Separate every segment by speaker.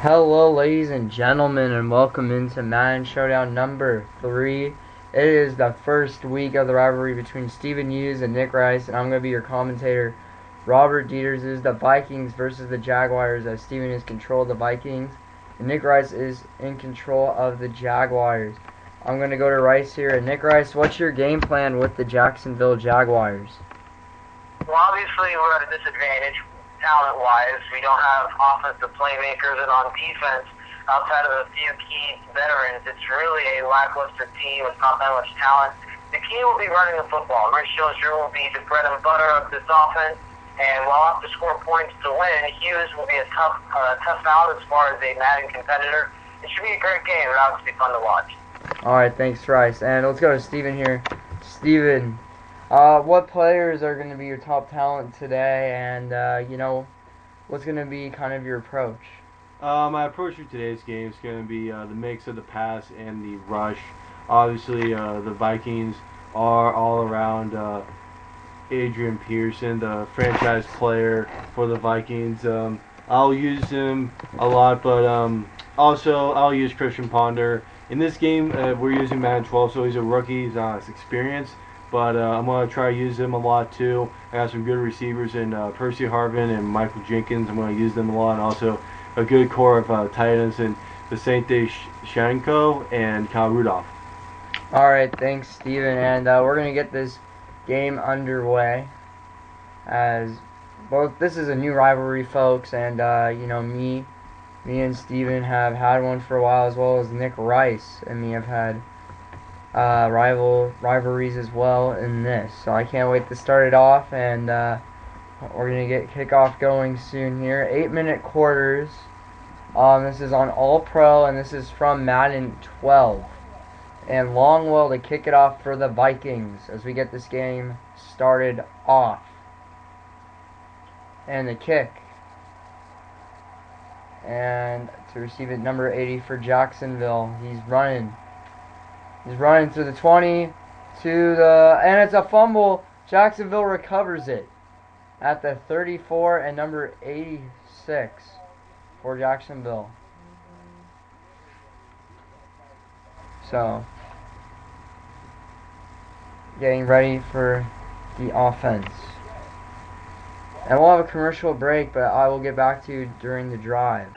Speaker 1: Hello, ladies and gentlemen, and welcome into Madden Showdown number 3. It is the first week of the rivalry between Steven Hughes and Nick Rice, and I'm going to be your commentator. Robert Dieters is the Vikings versus the Jaguars, as Steven is control the Vikings, and Nick Rice is in control of the Jaguars. I'm going to go to Rice here. And Nick Rice, what's your game plan with the Jacksonville Jaguars?
Speaker 2: Well, obviously we're at a disadvantage talent-wise. We don't have offensive playmakers, and on defense, outside of a few key veterans, it's really a lackluster team with not that much talent. The key will be running the football. Rich Schuster will be the bread and butter of this offense, and while I'll have to score points to win, Hughes will be a tough out as far as a Madden competitor. It should be a great game. It'll obviously be fun to watch.
Speaker 1: Alright, thanks, Rice. And let's go to Steven here. Steven, what players are going to be your top talent today, and, what's going to be kind of your approach?
Speaker 3: My approach for today's game is going to be the mix of the pass and the rush. Obviously, the Vikings are all around Adrian Peterson, the franchise player for the Vikings. I'll use him a lot, but also I'll use Christian Ponder. In this game, we're using Madden 12, so he's a rookie, he's not as experienced. But I'm going to try to use him a lot too. I got some good receivers in Percy Harvin and Michael Jenkins. I'm going to use them a lot. And also a good core of tight ends in Vicente Shanko and Kyle Rudolph.
Speaker 1: Alright, thanks, Steven. And we're going to get this game underway. As this is a new rivalry, folks. And, me and Steven have had one for a while, as well as Nick Rice and me have had rivalries as well in this. So I can't wait to start it off, and we're going to get kickoff going soon here. 8-minute quarters. This is on All Pro, and this is from Madden 12. And Longwell to kick it off for the Vikings as we get this game started off. And the kick. And to receive it, number 80 for Jacksonville. He's running to the 20, and it's a fumble. Jacksonville recovers it at the 34 and number 86 for Jacksonville. So, getting ready for the offense. And we'll have a commercial break, but I will get back to you during the drive.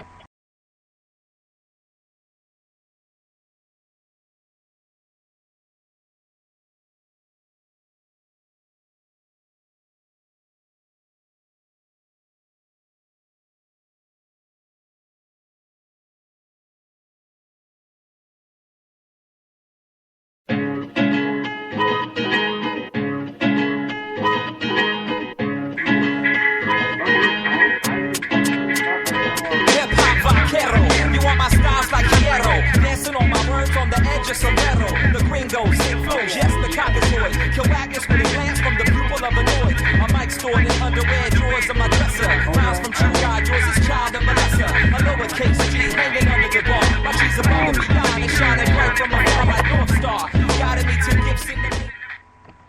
Speaker 4: The gringos, sick flows, yes, the cockatoid. Kill wagons with a glance from the pupil of a noid. My mic stored in underwear drawers of my dresser. Rounds from True God, yours is child of Melissa. A lowercase G hanging under the bar. My G's above and beyond and shining bright from afar like North Star. Guided me to gifts in the...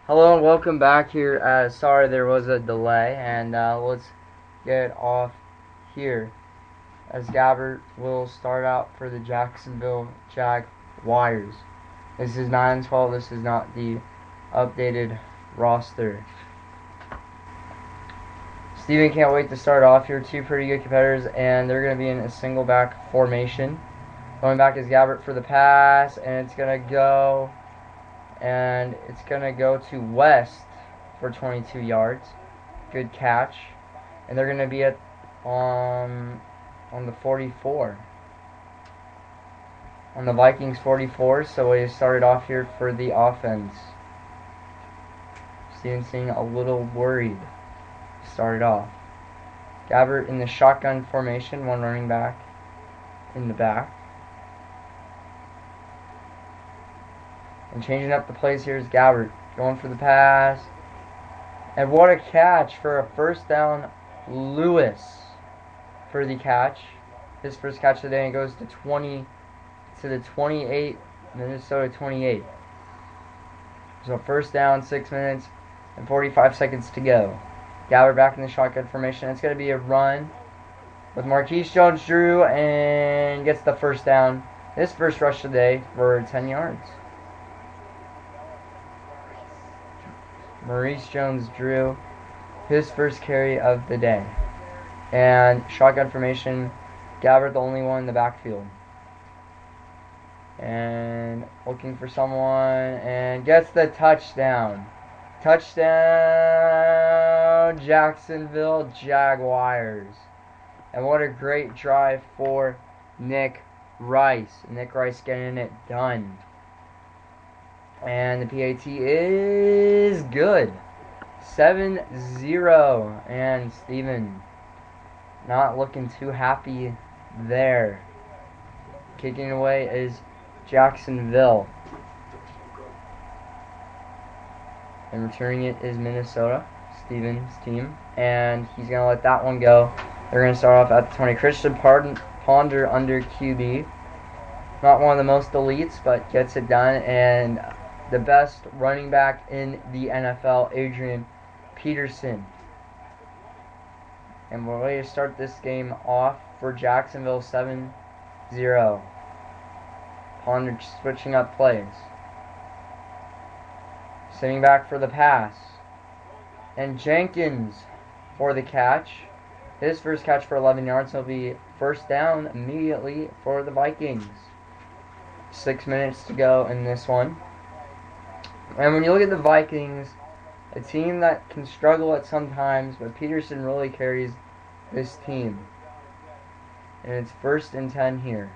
Speaker 1: Hello and welcome back here. Sorry there was a delay, and let's get off here. As Gabbert will start out for the Jacksonville Jaguars. This is 9-12. This is not the updated roster. Steven can't wait to start off here. Two pretty good competitors, and they're going to be in a single back formation. Going back is Gabbert for the pass, and it's going to go to West for 22 yards. Good catch. And they're going to be on the 44. On the Vikings 44, so we started off here for the offense. Steven seemed a little worried. Started off. Gabbert in the shotgun formation, one running back in the back. And changing up the plays here is Gabbert. Going for the pass. And what a catch for a first down. Lewis for the catch. His first catch of the day, and goes to the 28, Minnesota 28. So first down, 6 minutes and 45 seconds to go. Gabbert back in the shotgun formation. It's going to be a run with Marquise Jones-Drew and gets the first down. His first rush today for 10 yards. Maurice Jones-Drew, his first carry of the day. And shotgun formation, Gabbert the only one in the backfield. And looking for someone and gets the touchdown. Touchdown, Jacksonville Jaguars. And what a great drive for Nick Rice. Nick Rice getting it done. And the PAT is good. 7-0. And Steven not looking too happy there. Kicking away is Jacksonville. And returning it is Minnesota, Steven's team. And he's going to let that one go. They're going to start off at the 20. Christian Ponder under QB. Not one of the most elites, but gets it done. And the best running back in the NFL, Adrian Peterson. And we're ready to start this game off for Jacksonville 7-0. Ponder switching up plays. Sitting back for the pass. And Jenkins for the catch. His first catch for 11 yards. He'll be first down immediately for the Vikings. 6 minutes to go in this one. And when you look at the Vikings, a team that can struggle at some times, but Peterson really carries this team. And it's 1st and 10 here.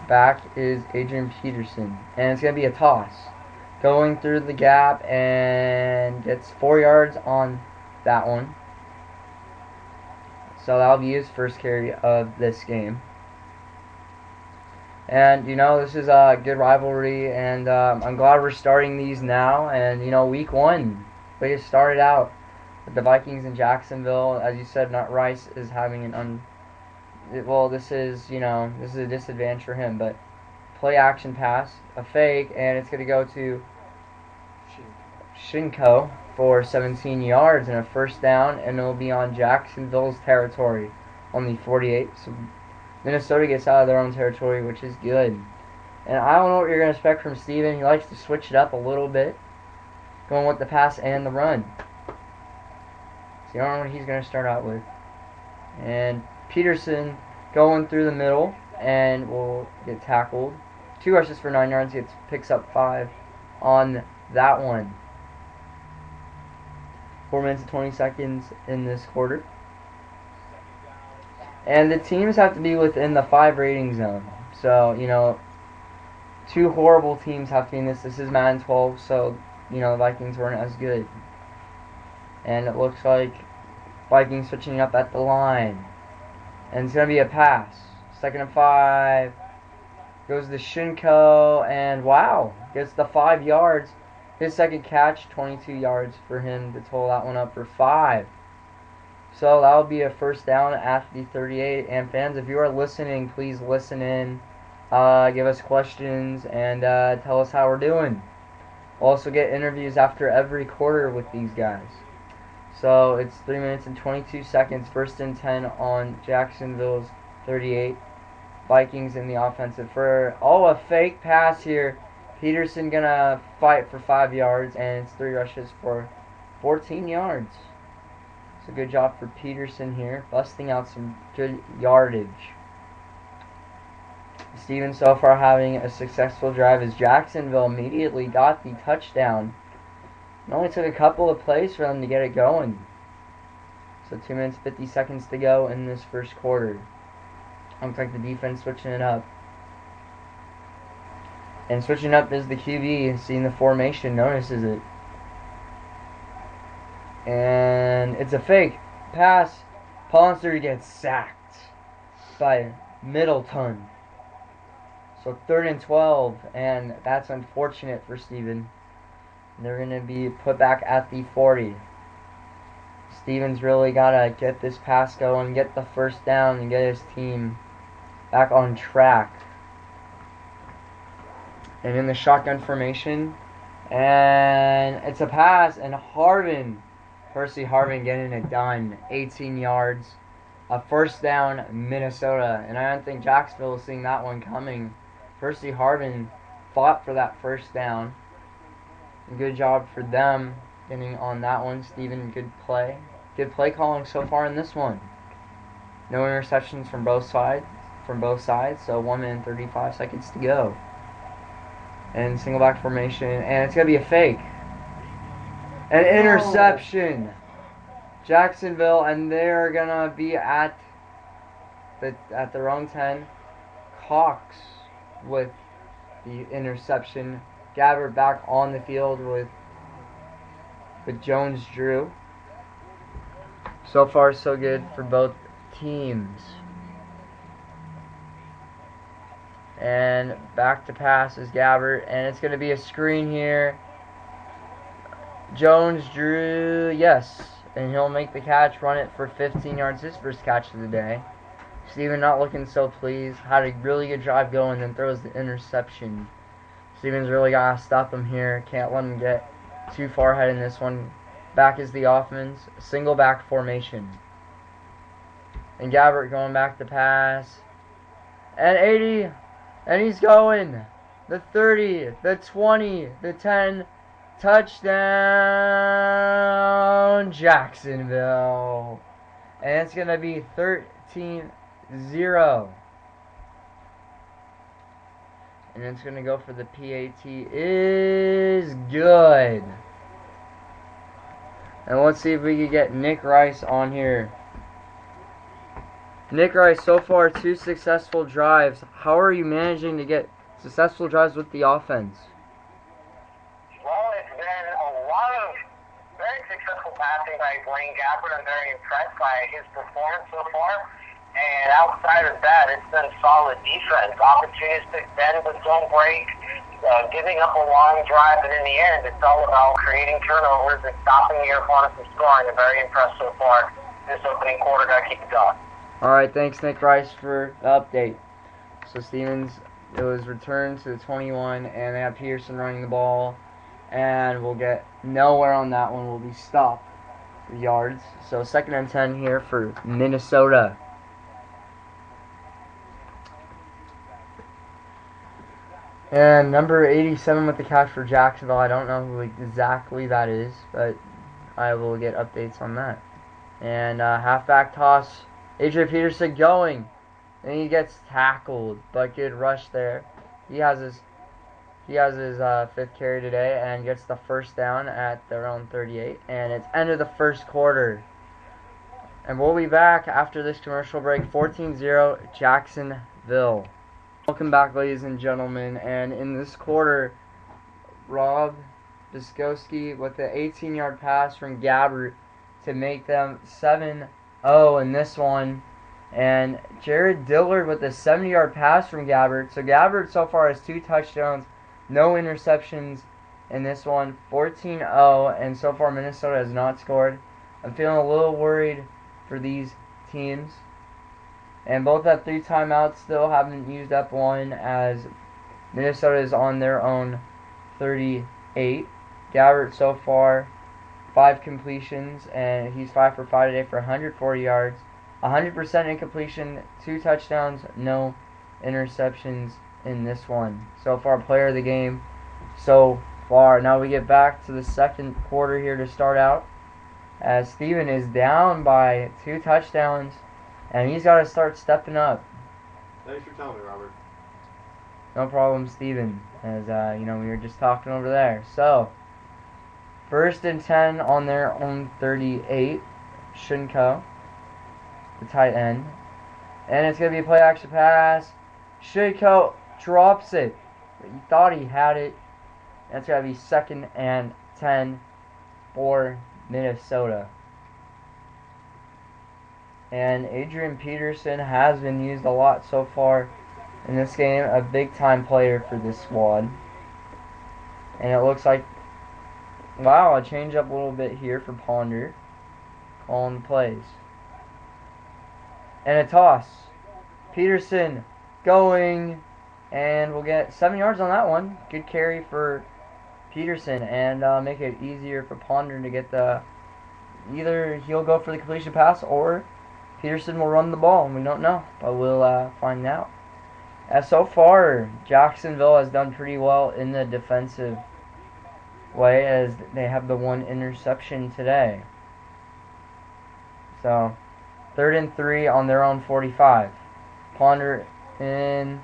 Speaker 1: Back is Adrian Peterson. And it's going to be a toss. Going through the gap and gets 4 yards on that one. So that'll be his first carry of this game. And, this is a good rivalry, and I'm glad we're starting these now. And, week 1, we just started out with the Vikings in Jacksonville. As you said, Nut Rice is having this is a disadvantage for him, but play action pass, a fake, and it's going to go to Shinko for 17 yards and a first down, and it'll be on Jacksonville's territory on the 48. So Minnesota gets out of their own territory, which is good. And I don't know what you're going to expect from Steven. He likes to switch it up a little bit, going with the pass and the run. So you don't know what he's going to start out with. And Peterson going through the middle and will get tackled. 2 rushes for 9 yards. He picks up 5 on that one. 4 minutes and 20 seconds in this quarter. And the teams have to be within the 5 rating zone. So, 2 horrible teams have to be in this. This is Madden 12, so, the Vikings weren't as good. And it looks like Vikings switching up at the line. And it's going to be a pass. 2nd and 5. Goes to Shinko, and wow, gets the 5 yards. His second catch, 22 yards for him to total that one up for 5. So that will be a first down at the 38. And fans, if you are listening, please listen in. Give us questions and tell us how we're doing. We'll also get interviews after every quarter with these guys. So it's 3 minutes and 22 seconds. 1st and 10 on Jacksonville's 38. Vikings in the offensive. A fake pass here. Peterson gonna fight for 5 yards, and it's 3 rushes for 14 yards. So good job for Peterson here, busting out some good yardage. Steven so far having a successful drive as Jacksonville immediately got the touchdown. It only took a couple of plays for them to get it going. So 2 minutes 50 seconds to go in this first quarter. Looks like the defense switching it up. And switching up is the QB, seeing the formation, notices it. And it's a fake pass. Ponster gets sacked by Middleton. So 3rd and 12, and that's unfortunate for Steven. They're going to be put back at the 40. Steven's really got to get this pass going, get the first down, and get his team back on track. And in the shotgun formation, and it's a pass, and Harvin Percy Harvin getting it done. 18 yards. A first down, Minnesota. And I don't think Jacksonville was seeing that one coming. Percy Harvin fought for that first down. Good job for them getting on that one. Steven, good play. Good play calling so far in this one. No interceptions from both sides. So 1 minute and 35 seconds to go. And single back formation. And it's going to be a fake. An interception. Jacksonville, and they're going to be at their own 10. Cox with the interception. Gabbert back on the field with Jones-Drew. So far, so good for both teams. And back to pass is Gabbert, and it's going to be a screen here. Jones-Drew, yes, and he'll make the catch, run it for 15 yards, his first catch of the day. Steven not looking so pleased, had a really good drive going, then throws the interception. Steven's really got to stop him here, can't let him get too far ahead in this one. Back is the offense, single back formation. And Gabbert going back to pass. And 80, and he's going. The 30, the 20, the 10, touchdown Jacksonville. And it's going to be 13-0. And it's going to go for the PAT is good. And let's see if we can get Nick Rice on here. Nick Rice, so far 2 successful drives. How are you managing to get successful drives with the offense?
Speaker 2: Well, it's been a lot of very successful passing by Blaine Gabbert. I'm very impressed by his performance so far. And outside of that, it's been solid defense. Opportunistic bend but don't break. Giving up a long drive, and in the end, it's all about creating turnovers and stopping your opponent from scoring. I'm very impressed so far. This opening quarter, got to keep it going.
Speaker 1: All right, thanks, Nick Rice, for the update. So Stevens, it was returned to the 21, and they have Peterson running the ball, and we'll get nowhere on that one. We'll be stopped for yards. So 2nd and 10 here for Minnesota. And number 87 with the catch for Jacksonville. I don't know who exactly that is, but I will get updates on that. And halfback toss. Adrian Peterson going. And he gets tackled, but good rush there. He has his 5th carry today and gets the first down at their own 38. And it's end of the first quarter. And we'll be back after this commercial break. 14-0 Jacksonville. Welcome back, ladies and gentlemen, and in this quarter, Rob Biskowski with the 18-yard pass from Gabbert to make them 7-0 in this one, and Jared Dillard with a 70-yard pass from Gabbert. So Gabbert so far has 2 touchdowns, no interceptions in this one, 14-0, and so far Minnesota has not scored. I'm feeling a little worried for these teams. And both have 3 timeouts, still haven't used up one, as Minnesota is on their own 38. Gabbert so far 5 completions, and he's 5 for 5 today for 140 yards. 100% incompletion, 2 touchdowns, no interceptions in this one. So far, player of the game so far. Now we get back to the second quarter here to start out, as Steven is down by 2 touchdowns. And he's got to start stepping up.
Speaker 3: Thanks for telling me, Robert.
Speaker 1: No problem, Steven. As, we were just talking over there. So, 1st and 10 on their own 38. Shinko, the tight end. And it's going to be a play-action pass. Shinko drops it. But he thought he had it. That's going to be 2nd and 10 for Minnesota. And Adrian Peterson has been used a lot so far in this game. A big-time player for this squad. And it looks like, wow, a change up a little bit here for Ponder. Calling the plays. And a toss. Peterson going. And we'll get 7 yards on that one. Good carry for Peterson. And make it easier for Ponder to get the either he'll go for the completion pass or Peterson will run the ball, and we don't know, but we'll find out. As so far, Jacksonville has done pretty well in the defensive way, as they have the one interception today. So, 3rd and 3 on their own 45. Ponder in,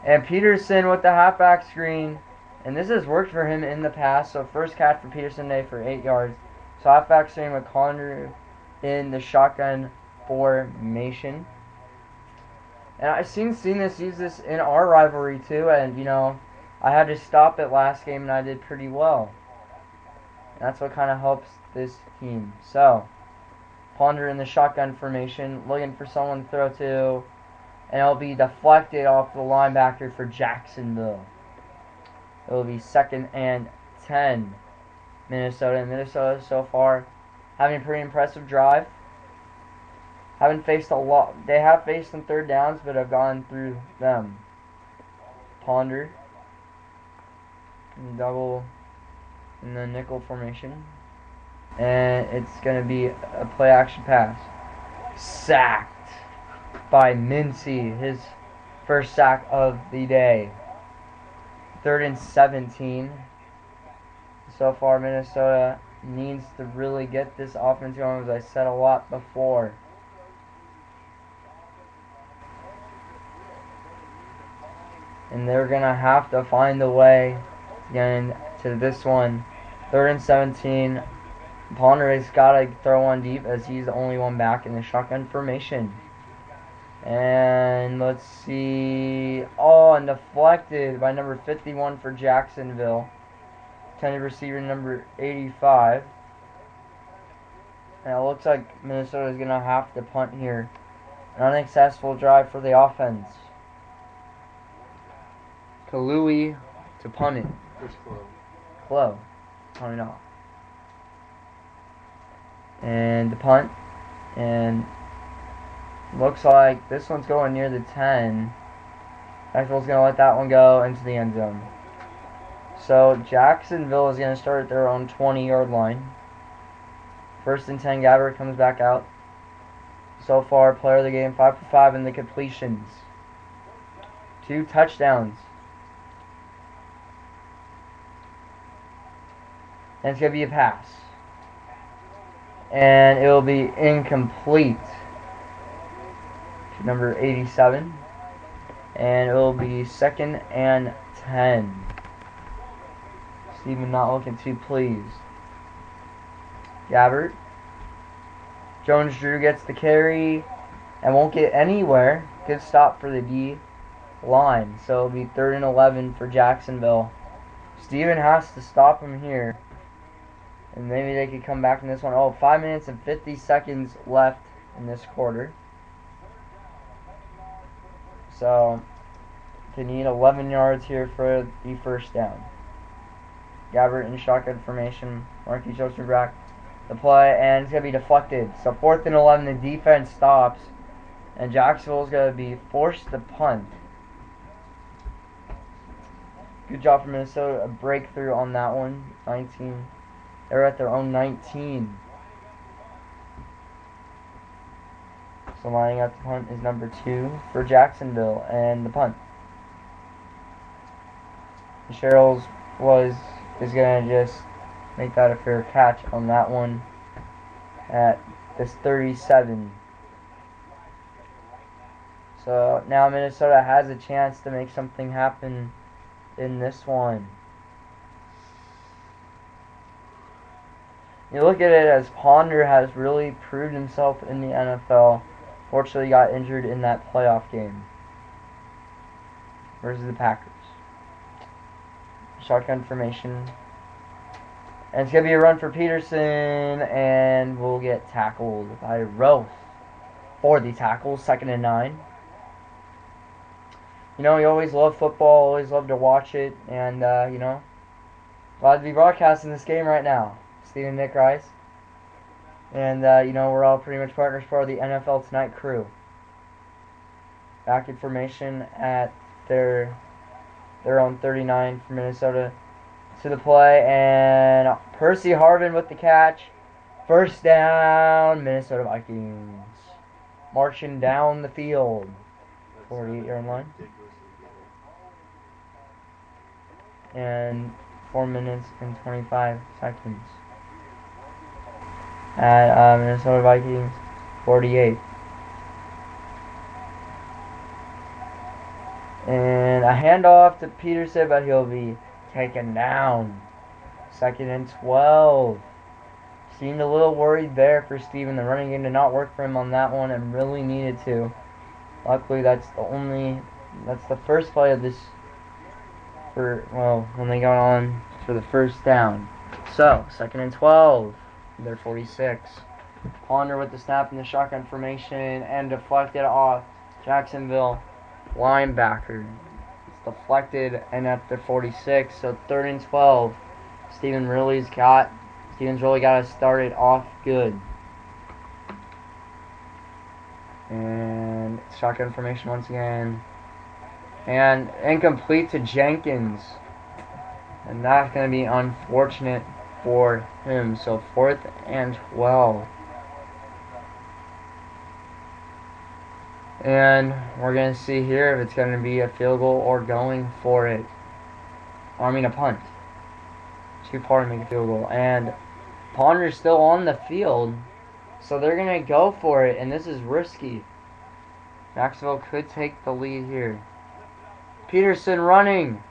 Speaker 1: and Peterson with the halfback screen, and this has worked for him in the past. So first catch for Peterson today for 8 yards. So halfback screen with Ponder in the shotgun formation. And I've seen this use this in our rivalry too, and I had to stop it last game and I did pretty well. And that's what kind of helps this team. So, Ponder in the shotgun formation, looking for someone to throw to, and it'll be deflected off the linebacker for Jacksonville. It will be 2nd and 10, Minnesota. And Minnesota so far having a pretty impressive drive. Haven't faced a lot. They have faced some 3rd downs, but have gone through them. Ponder in double in the nickel formation, and it's going to be a play action pass. Sacked by Mincy, his first sack of the day. 3rd and 17. So far, Minnesota needs to really get this offense going, as I said a lot before. And they're going to have to find a way to get into this one. 3rd and 17. Ponder has got to throw one deep, as he's the only one back in the shotgun formation. And let's see. Oh, and deflected by number 51 for Jacksonville. Intended receiver number 85. And it looks like Minnesota is going to have to punt here. An unsuccessful drive for the offense. Kalui to punt it.
Speaker 3: First
Speaker 1: Clove. Punting off. And the punt. And looks like this one's going near the 10. Jacksonville's going to let that one go into the end zone. So Jacksonville is going to start at their own 20-yard line. 1st and 10, Gabbert comes back out. So far, player of the game, 5 for 5 in the completions. 2 touchdowns. And it's going to be a pass. And it will be incomplete to number 87. And it will be 2nd and 10. Steven not looking too pleased. Gabbert. Jones-Drew gets the carry and won't get anywhere. Good stop for the D line. So it'll be 3rd and 11 for Jacksonville. Steven has to stop him here. And maybe they could come back in this one. Oh, 5 minutes and 50 seconds left in this quarter. So, they need 11 yards here for the first down. Gabbert in shotgun formation. Marquis Joseph back the play, and it's going to be deflected. So, 4th and 11, the defense stops. And Jacksonville's going to be forced to punt. Good job for Minnesota. A breakthrough on that one. 19. They're at their own 19. So lining up the punt is number 2 for Jacksonville, and the punt. Sherrills is gonna just make that a fair catch on that one at this 37. So now Minnesota has a chance to make something happen in this one. You look at it as Ponder has really proved himself in the NFL. Fortunately, got injured in that playoff game versus the Packers. Shotgun formation. And it's going to be a run for Peterson, and we'll get tackled by Roth for the tackle, 2nd and 9. You know, you always love football, always love to watch it, and, glad to be broadcasting this game right now. Steve and Nick Rice. And, we're all pretty much partners for the NFL Tonight crew. Back in formation at their own 39 for Minnesota. To the play, and Percy Harvin with the catch. First down, Minnesota Vikings. Marching down the field. 48-yard line. And 4 minutes and 25 seconds. At Minnesota Vikings 48. And a handoff to Peterson, but he'll be taken down. 2nd and 12. Seemed a little worried there for Steven. The running game did not work for him on that one and really needed to. Luckily, that's the first play of this, when they got on for the first down. So, 2nd and 12. They're 46. Ponder with the snap in the shotgun formation and deflected off Jacksonville linebacker. It's deflected and at the 46. So 3rd and 12. Steven's really got to start it off good. And shotgun formation once again. And incomplete to Jenkins. And that's going to be unfortunate for him. So 4th and 12. And we're going to see here if it's going to be a field goal or going for it. A punt. Two-part make a field goal. And Ponder's still on the field. So they're going to go for it. And this is risky. Jacksonville could take the lead here. Peterson running.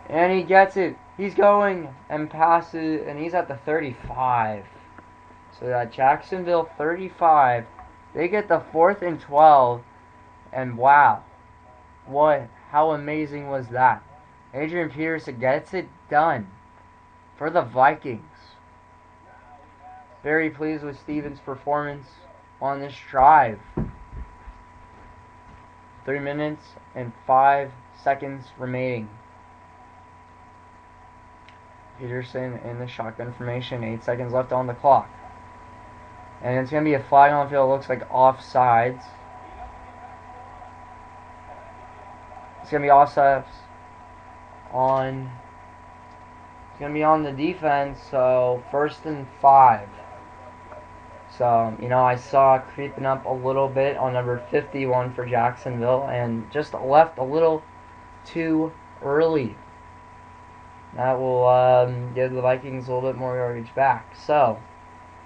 Speaker 1: And he gets it. He's going and passes. And he's at the 35. So that Jacksonville 35. They get the 4th and 12. And wow. How amazing was that? Adrian Peterson gets it done for the Vikings. Very pleased with Steven's performance on this drive. 3 minutes and 5 seconds remaining. Peterson in the shotgun formation. 8 seconds left on the clock. And it's going to be a flag on the field. It looks like offsides. It's going to be offsides on... It's going to be on the defense, so 1st and 5. So, I saw creeping up a little bit on number 51 for Jacksonville and just left a little too early. That will give the Vikings a little bit more yardage back. So,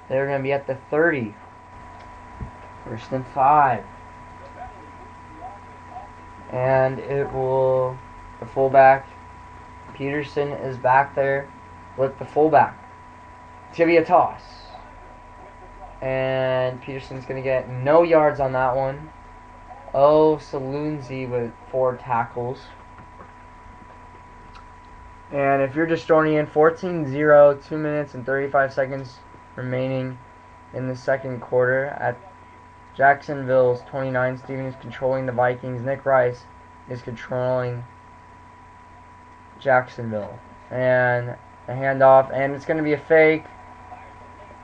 Speaker 1: they're going to be at the 30. 1st and 5. And the fullback, Peterson, is back there with the fullback. It's going to be a toss. And Peterson's going to get no yards on that one. Salunzi with 4 tackles. And if you're just joining in, 14-0, 2 minutes and 35 seconds remaining in the second quarter. At Jacksonville's 29, Steven is controlling the Vikings. Nick Rice is controlling Jacksonville. And a handoff, and it's going to be a fake.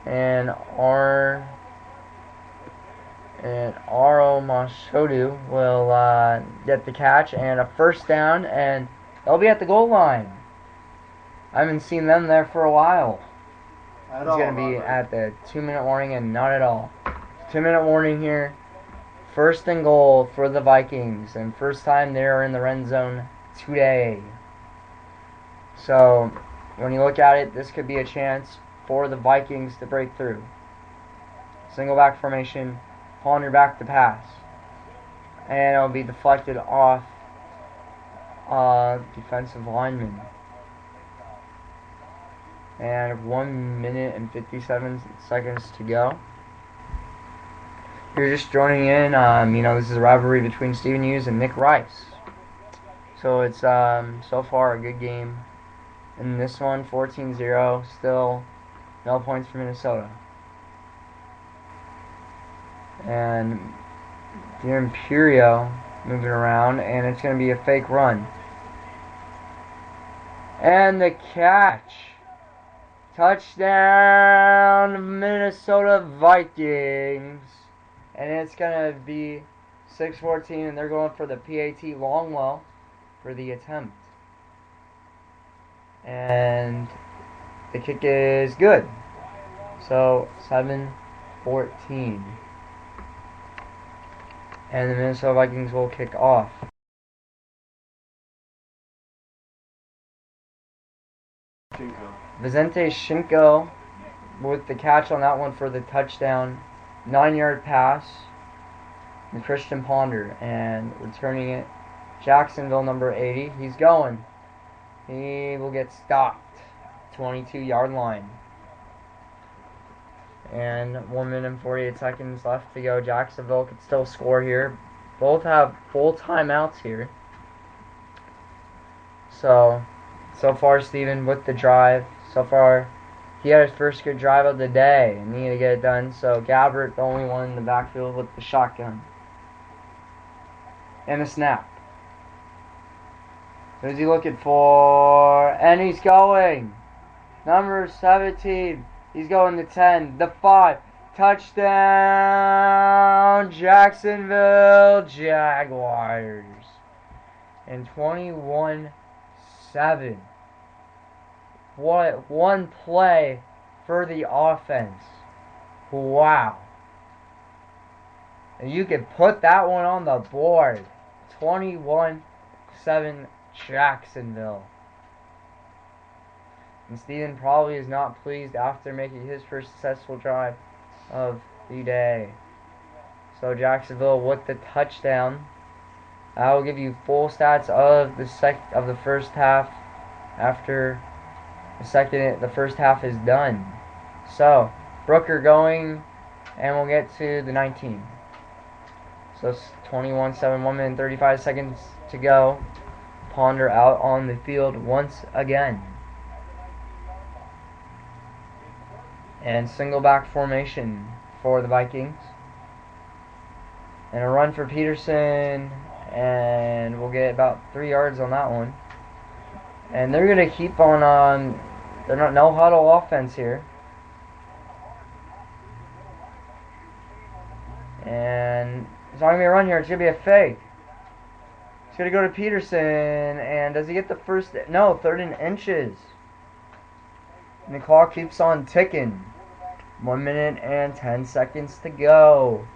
Speaker 1: And Aro Mashodu will get the catch and a 1st down, and they'll be at the goal line. I haven't seen them there for a while. It's going to be at the 2-minute warning, and not at all. 2-minute warning here. 1st and goal for the Vikings, and first time they are in the red zone today. So, when you look at it, this could be a chance for the Vikings to break through. Single back formation, Ponder back to pass. And it'll be deflected off defensive lineman. And 1 minute and 57 seconds to go. If you're just joining in, this is a rivalry between Steven Hughes and Nick Rice. So it's so far a good game. In this one, 14-0, still no points for Minnesota. And the Imperio moving around, and it's going to be a fake run. And the catch. Touchdown, Minnesota Vikings. And it's going to be 6-14, and they're going for the PAT Longwell for the attempt. And the kick is good. So 7-14. And the Minnesota Vikings will kick off. Vicente Shinko with the catch on that one for the touchdown. 9-yard pass. And Christian Ponder. And returning it, Jacksonville, number 80. He's going. He will get stopped. 22-yard line. And 1 minute and 48 seconds left to go. Jacksonville could still score here. Both have full timeouts here. So far, Steven with the drive. So far, he had his first good drive of the day and needed to get it done. So Gabbert, the only one in the backfield with the shotgun. And a snap. Who's he looking for? And he's going. Number 17. He's going to 10. The 5. Touchdown. Jacksonville Jaguars. And 21-7. What one play for the offense. Wow. And you can put that one on the board. 21-7 Jacksonville. And Steven probably is not pleased after making his first successful drive of the day. So Jacksonville with the touchdown. I will give you full stats of the first half after the first half is done. So Brooker going, and we'll get to the 19. So it's 21-7, 1 minute and 35 seconds to go. Ponder out on the field once again. And single back formation for the Vikings. And a run for Peterson. And we'll get about 3 yards on that one. And they're going to keep on, they're not no huddle offense here. And it's not going to be a run here. It's going to be a fake. It's going to go to Peterson. And does he get the first? No, 3rd and inches. And the clock keeps on ticking. 1 minute and 10 seconds to go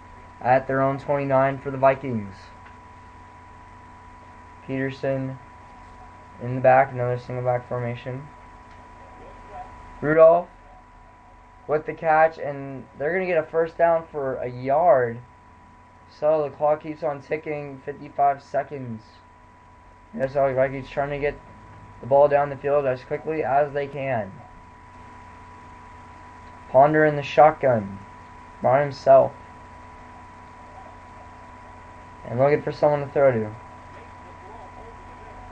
Speaker 1: at their own 29 for the Vikings. Peterson in the back, another single back formation. Rudolph with the catch, and they're going to get a first down for a yard. So the clock keeps on ticking, 55 seconds. That's all the Vikings trying to get the ball down the field as quickly as they can. Ponder in the shotgun by himself. And looking for someone to throw to.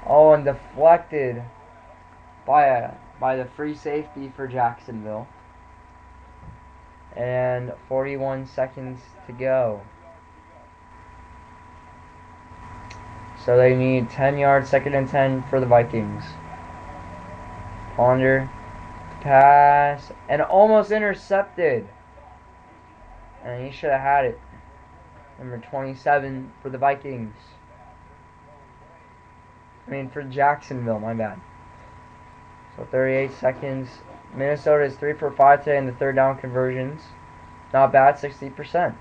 Speaker 1: Oh, and deflected by the free safety for Jacksonville. And 41 seconds to go. So they need 10 yards, 2nd and 10 for the Vikings. Ponder, pass, and almost intercepted. And he should have had it. Number 27 for the Vikings. For Jacksonville, my bad. So 38 seconds. Minnesota is 3 for 5 today in the 3rd down conversions. Not bad, 60%.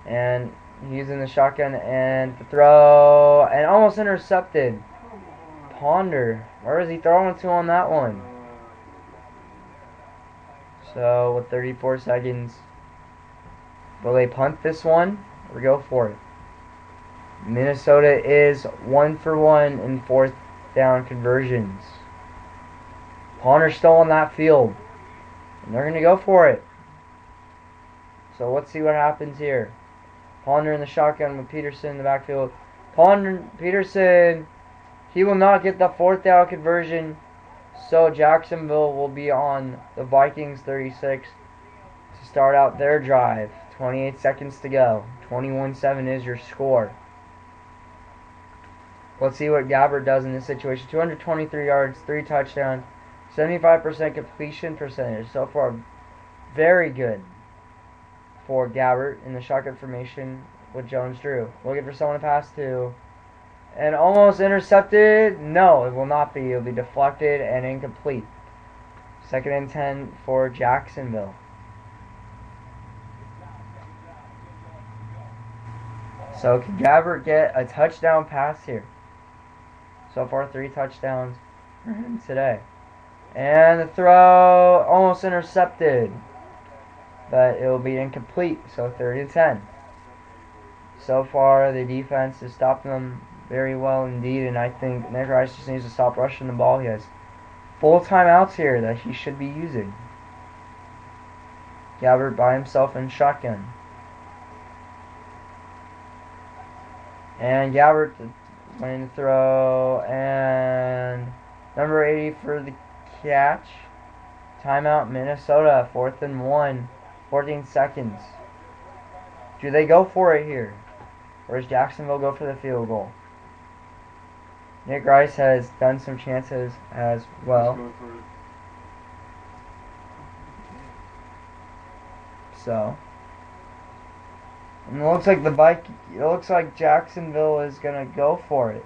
Speaker 1: And he's in the shotgun and the throw, and almost intercepted. Ponder, where is he throwing to on that one? So with 34 seconds, will they punt this one or go for it? Minnesota is 1 for 1 in 4th down conversions. Ponder's still on that field, and they're going to go for it. So let's see what happens here. Ponder in the shotgun with Peterson in the backfield. Peterson, he will not get the 4th down conversion. So Jacksonville will be on the Vikings 36 to start out their drive. 28 seconds to go. 21-7 is your score. Let's see what Gabbert does in this situation. 223 yards, 3 touchdowns, 75% completion percentage. So far, very good for Gabbert in the shotgun formation with Jones-Drew. Looking for someone to pass to. And almost intercepted. No, it will not be. It will be deflected and incomplete. 2nd and 10 for Jacksonville. So can Gabbert get a touchdown pass here? So far 3 touchdowns for him today. And the throw almost intercepted. But it will be incomplete. So 3rd and 10. So far the defense is stopping them very well indeed. And I think Nick Rice just needs to stop rushing the ball. He has full timeouts here that he should be using. Gabbert by himself in shotgun. And Gabbert going to throw, and number 80 for the catch. Timeout, Minnesota, 4th and 1, 14 seconds. Do they go for it here? Or does Jacksonville go for the field goal? Nick Rice has done some chances as well. So, and it looks like Jacksonville is gonna go for it.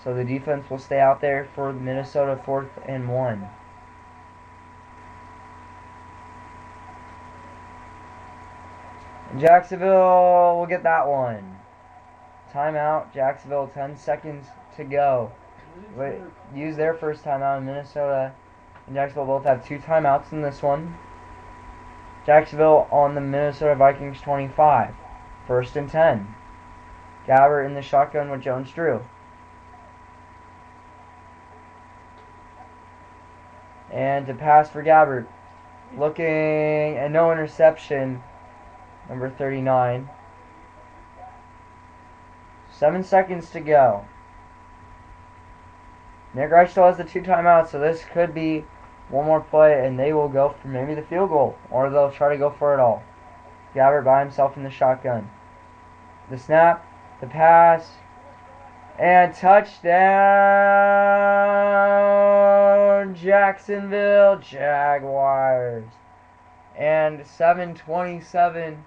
Speaker 1: So the defense will stay out there for Minnesota 4th and 1. And Jacksonville will get that one. Timeout, Jacksonville, 10 seconds to go. Use their first timeout in Minnesota. And Jacksonville both have 2 timeouts in this one. Jacksonville on the Minnesota Vikings 25. 1st and 10. Gabbert in the shotgun with Jones-Drew. And to pass for Gabbert. Looking, and no interception. Number 39. 7 seconds to go. Nick Rice still has the 2 timeouts, so this could be one more play, and they will go for maybe the field goal, or they'll try to go for it all. Gabbert by himself in the shotgun. The snap, the pass, and touchdown, Jacksonville Jaguars. And 7:27,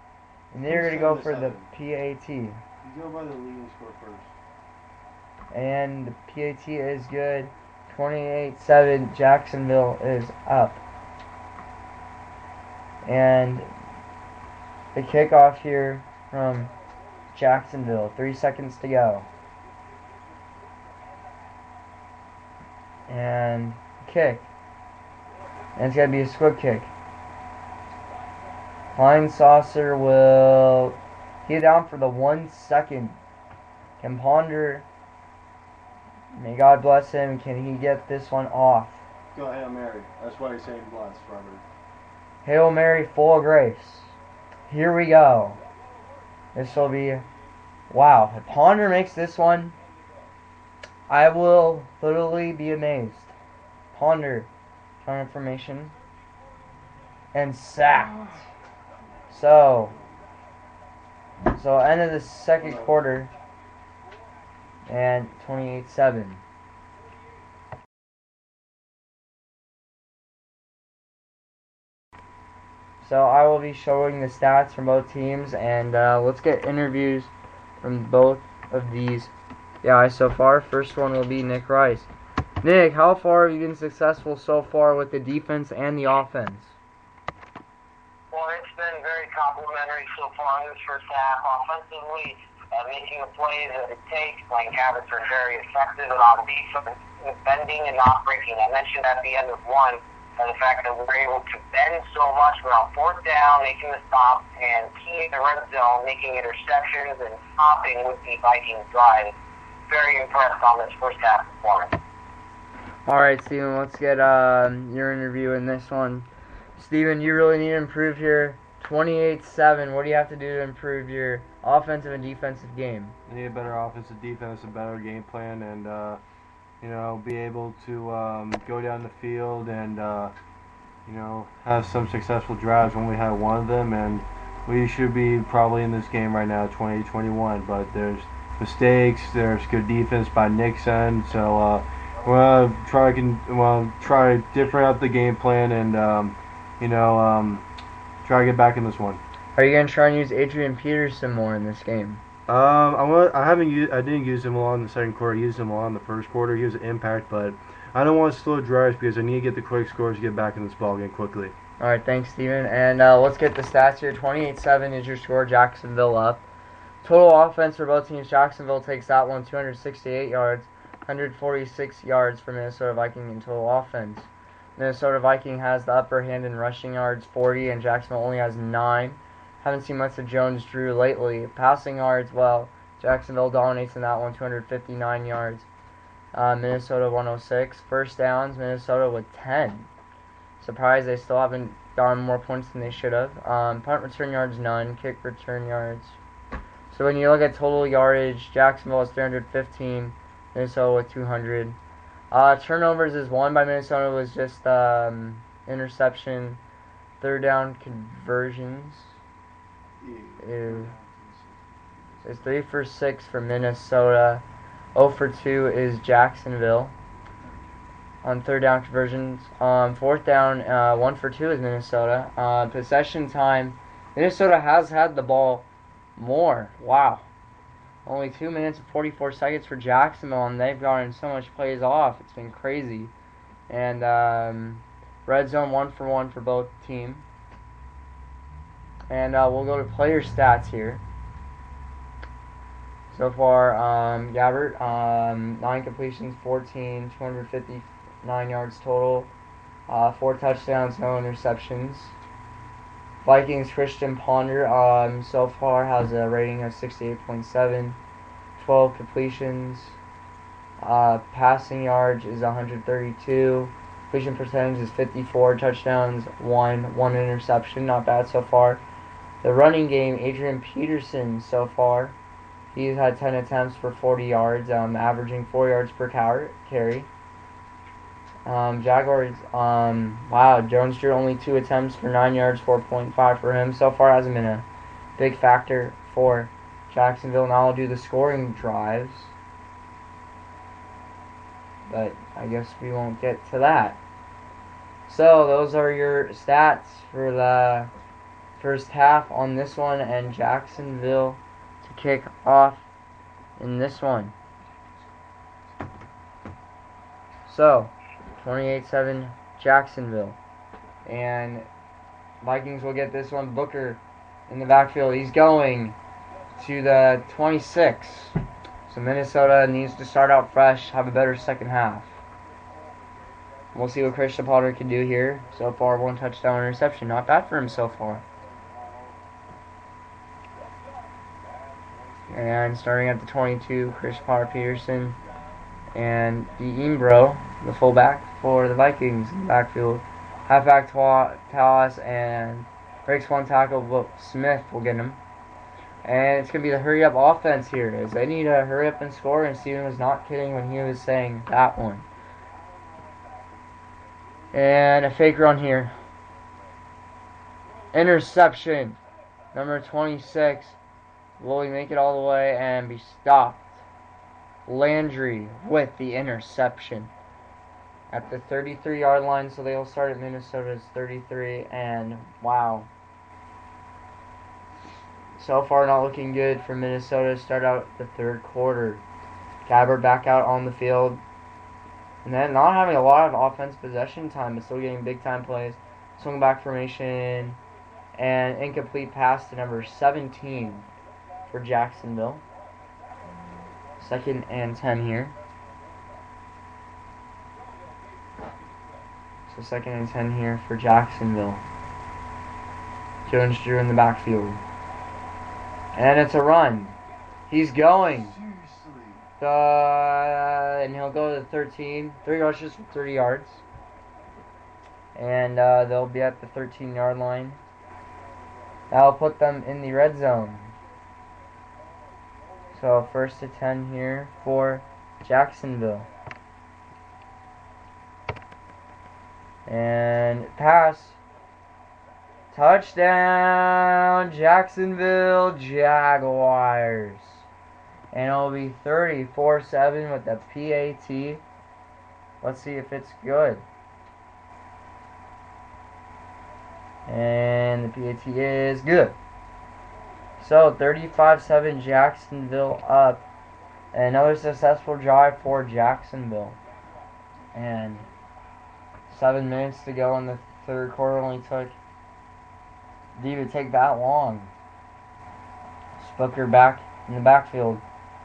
Speaker 1: and they're going to go for the PAT.
Speaker 3: You go by the leading score first.
Speaker 1: And the PAT is good. 28-7, Jacksonville is up. And the kickoff here from Jacksonville. 3 seconds to go. And kick. And it's going to be a squib kick. Klein Saucer will get down for the 1 second. Can Ponder, may God bless him, can he get this one off?
Speaker 3: Go Hail Mary. That's why he's saying bless, Robert.
Speaker 1: Hail Mary, full of grace. Here we go. This will be, wow. If Ponder makes this one, I will literally be amazed. Ponder, turn information, and sacked. So end of the second quarter, and 28-7. So I will be showing the stats from both teams, and let's get interviews from both of these guys so far. First one will be Nick Rice. Nick, how far have you been successful so far with the defense and the offense?
Speaker 2: Well, it's been very complimentary so far in this first half. Offensively, making the plays that it takes, playing habits are very effective, and on defense, bending and not breaking. I mentioned at the end of one, the fact that we're able to bend so much. We're on 4th down, making the stop, and key in the red zone, making interceptions and stopping with the Vikings drive. Very impressed on this first half performance.
Speaker 1: All right, Steven, let's get your interview in this one. Steven, you really need to improve here. 28-7, what do you have to do to improve your offensive and defensive game?
Speaker 3: I need a better offensive defense, a better game plan, and be able to go down the field and have some successful drives when we have one of them. And we should be probably in this game right now, 20-21. But there's mistakes, there's good defense by Nick's end, so we'll try different out the game plan and try to get back in this one.
Speaker 1: Are you gonna try and use Adrian Peterson more in this game?
Speaker 3: I didn't use him a lot in the second quarter. I used him a lot in the first quarter. He was an impact, but I don't want to slow drives because I need to get the quick scores to get back in this ball game quickly.
Speaker 1: All right, thanks, Steven. And let's get the stats here. 28-7 is your score. Jacksonville up. Total offense for both teams. Jacksonville takes that one, 268 yards, 146 yards for Minnesota Viking in total offense. Minnesota Viking has the upper hand in rushing yards, 40, and Jacksonville only has 9. Haven't seen much of Jones-Drew lately. Passing yards, well, Jacksonville dominates in that one, 259 yards. Minnesota 106. First downs, Minnesota with 10. Surprised they still haven't gotten more points than they should have. Punt return yards, none. Kick return yards. So when you look at total yardage, Jacksonville has 315. Minnesota with 200. Turnovers is 1 by Minnesota. Was just interception. Third down conversions is 3 for 6 for Minnesota. 0 for 2 is Jacksonville on third down conversions. Fourth down, 1 for 2 is Minnesota. Possession time, Minnesota has had the ball more. Wow. Only 2 minutes and 44 seconds for Jacksonville, and they've gotten so much plays off. It's been crazy. And red zone 1 for 1 for both teams. And we'll go to player stats here. So far, Gabbert, 9 completions, 14, 259 yards total, 4 touchdowns, no interceptions. Vikings, Christian Ponder, so far has a rating of 68.7, 12 completions. Passing yards is 132. Completion percentage is 54, touchdowns, 1 interception. Not bad so far. The running game, Adrian Peterson so far. He's had 10 attempts for 40 yards, averaging 4 yards per carry. Jaguars, wow, Jones-Drew only 2 attempts for 9 yards, 4.5 for him. So far hasn't been a big factor for Jacksonville. Now I'll do the scoring drives. But I guess we won't get to that. So those are your stats for the first half on this one, and Jacksonville to kick off in this one. So 28-7 Jacksonville, and Vikings will get this one. Booker in the backfield, he's going to the 26. So Minnesota needs to start out fresh, have a better second half. We'll see what Christian Potter can do here. So far, 1 touchdown interception, not bad for him so far. And starting at the 22, Chris Potter Peterson and the Imbro, the fullback for the Vikings in the backfield. Halfback toss and breaks 1 tackle, but Smith will get him. And it's going to be the hurry-up offense here, as they need to hurry up and score, and Steven was not kidding when he was saying that one. And a fake run here. Interception. Number 26. Will he make it all the way and be stopped? Landry with the interception at the 33-yard line, so they'll start at Minnesota's 33, and wow. So far not looking good for Minnesota to start out the third quarter. Gabbert back out on the field. And then not having a lot of offense possession time, but still getting big-time plays. Swing back formation, and incomplete pass to number 17 for Jacksonville. 2nd and 10 here. So 2nd and 10 here for Jacksonville. Jones-Drew in the backfield. And it's a run. He's going. And he'll go to the 13. 3 rushes for 30 yards. And they'll be at the 13-yard line. That'll put them in the red zone. So 1st to 10 here for Jacksonville. And pass. Touchdown, Jacksonville Jaguars. And it'll be 34-7 with the PAT. Let's see if it's good. And the PAT is good. So 35-7 Jacksonville up. Another successful drive for Jacksonville. And 7 minutes to go in the third quarter. Only took D to take that long. Spreaker back in the backfield.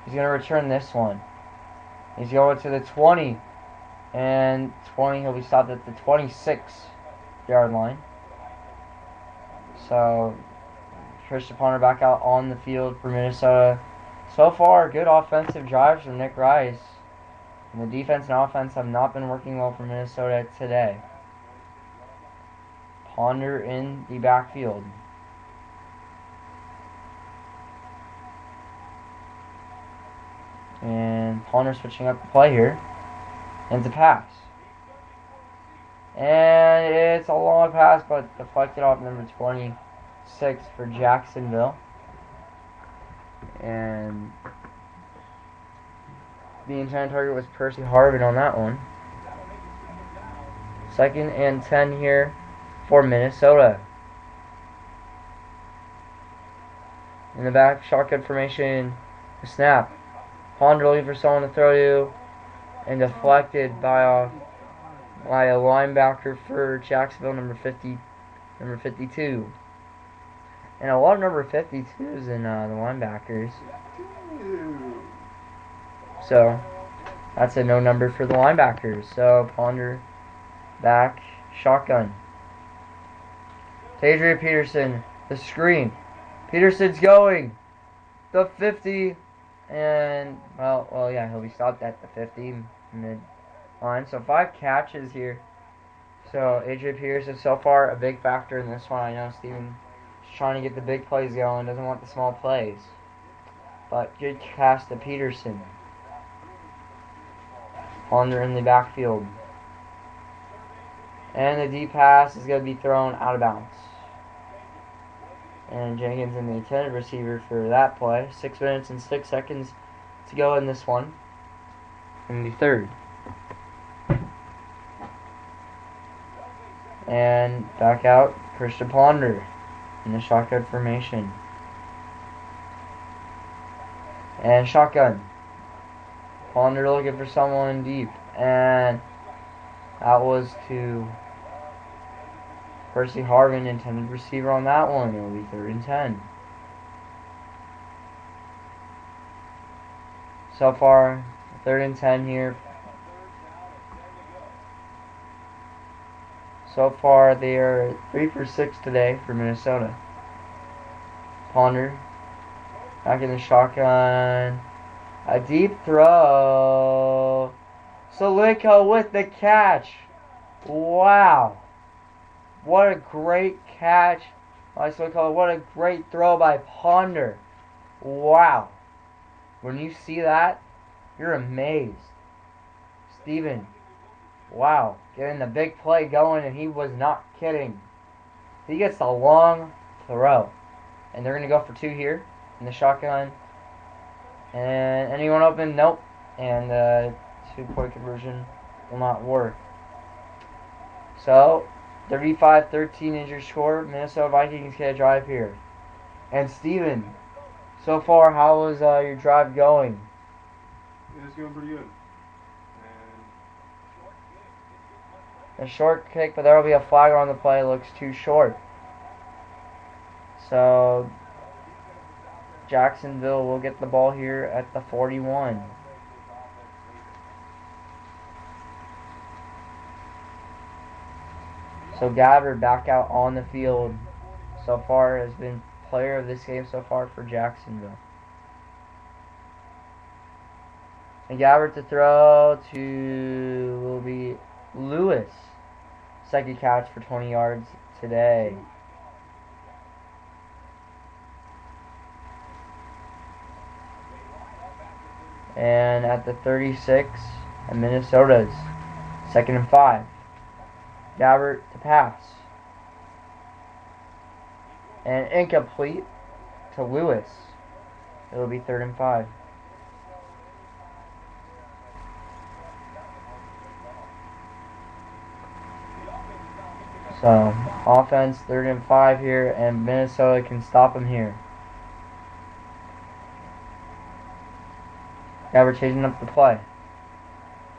Speaker 1: He's going to return this one. He's going to the 20. And 20, he'll be stopped at the 26-yard line. So, Christian Ponder back out on the field for Minnesota. So far, good offensive drives from Nick Rice. And the defense and offense have not been working well for Minnesota today. Ponder in the backfield. And Ponder switching up the play here. And it's a pass. And it's a long pass, but deflected off number 26 for Jacksonville. And the intended target was Percy Harvin on that one. 2nd and 10 here for Minnesota. In the back, shotgun formation, the snap. Ponder looking for someone to throw to, and deflected by a linebacker for Jacksonville, number 52. And a lot of number 52s in the linebackers. So, that's a no number for the linebackers. So, Ponder back, shotgun. Adrian Peterson, the screen. Peterson's going. The 50. And, well, yeah, he'll be stopped at the 50 mid-line. So, 5 catches here. So, Adrian Peterson, so far, a big factor in this one. I know Steven is trying to get the big plays going, doesn't want the small plays. But, good pass to Peterson. Ponder in the backfield. And the deep pass is going to be thrown out of bounds. And Jenkins in the intended receiver for that play. 6 minutes and 6 seconds to go in this one. In the third. And back out, Christian Ponder in the shotgun formation. And shotgun. Ponder looking for someone deep. And that was to Percy Harvin, intended receiver on that one. It will be 3rd and 10. So far, 3rd and 10 here. So far, they are 3 for 6 today for Minnesota. Ponder back in the shotgun. A deep throw. Soliko with the catch. Wow. What a great catch by Soliko. What a great throw by Ponder. Wow. When you see that, you're amazed. Steven. Wow. Getting the big play going, and he was not kidding. He gets the long throw. And they're going to go for 2 here in the shotgun. And anyone open? Nope. And the 2-point conversion will not work. So, 35-13 is your score. Minnesota Vikings get a drive here. And Steven, so far, how was your drive going?
Speaker 3: It's going pretty good.
Speaker 1: A short kick, but there will be a flag on the play. It looks too short. So, Jacksonville will get the ball here at the 41. So Gabbard back out on the field so far has been player of this game so far for Jacksonville. And Gabbard to throw to will be Lewis. 2nd catch for 20 yards today. And at the 36, and Minnesota's 2nd and 5. Gabbard to pass. And incomplete to Lewis. It will be 3rd and 5. So, offense 3rd and 5 here, and Minnesota can stop him here. Gabbard chasing up the play.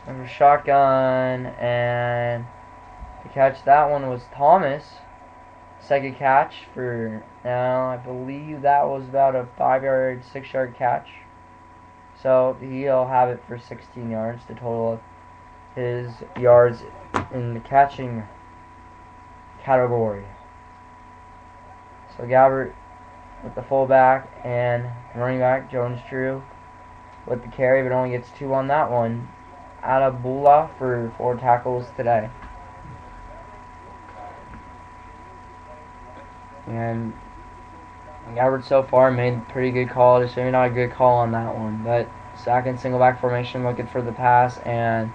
Speaker 1: Number shotgun, and the catch that one was Thomas. Second catch for now. I believe that was about a 5-yard, 6-yard catch. So he'll have it for 16 yards to total up his yards in the catching category. So Gabbert with the fullback and running back Jones Drew with the carry, but only gets 2 on that one. Adabula for 4 tackles today. And Gabbert so far made a pretty good call. Just maybe not a good call on that one, but second single back formation, looking for the pass and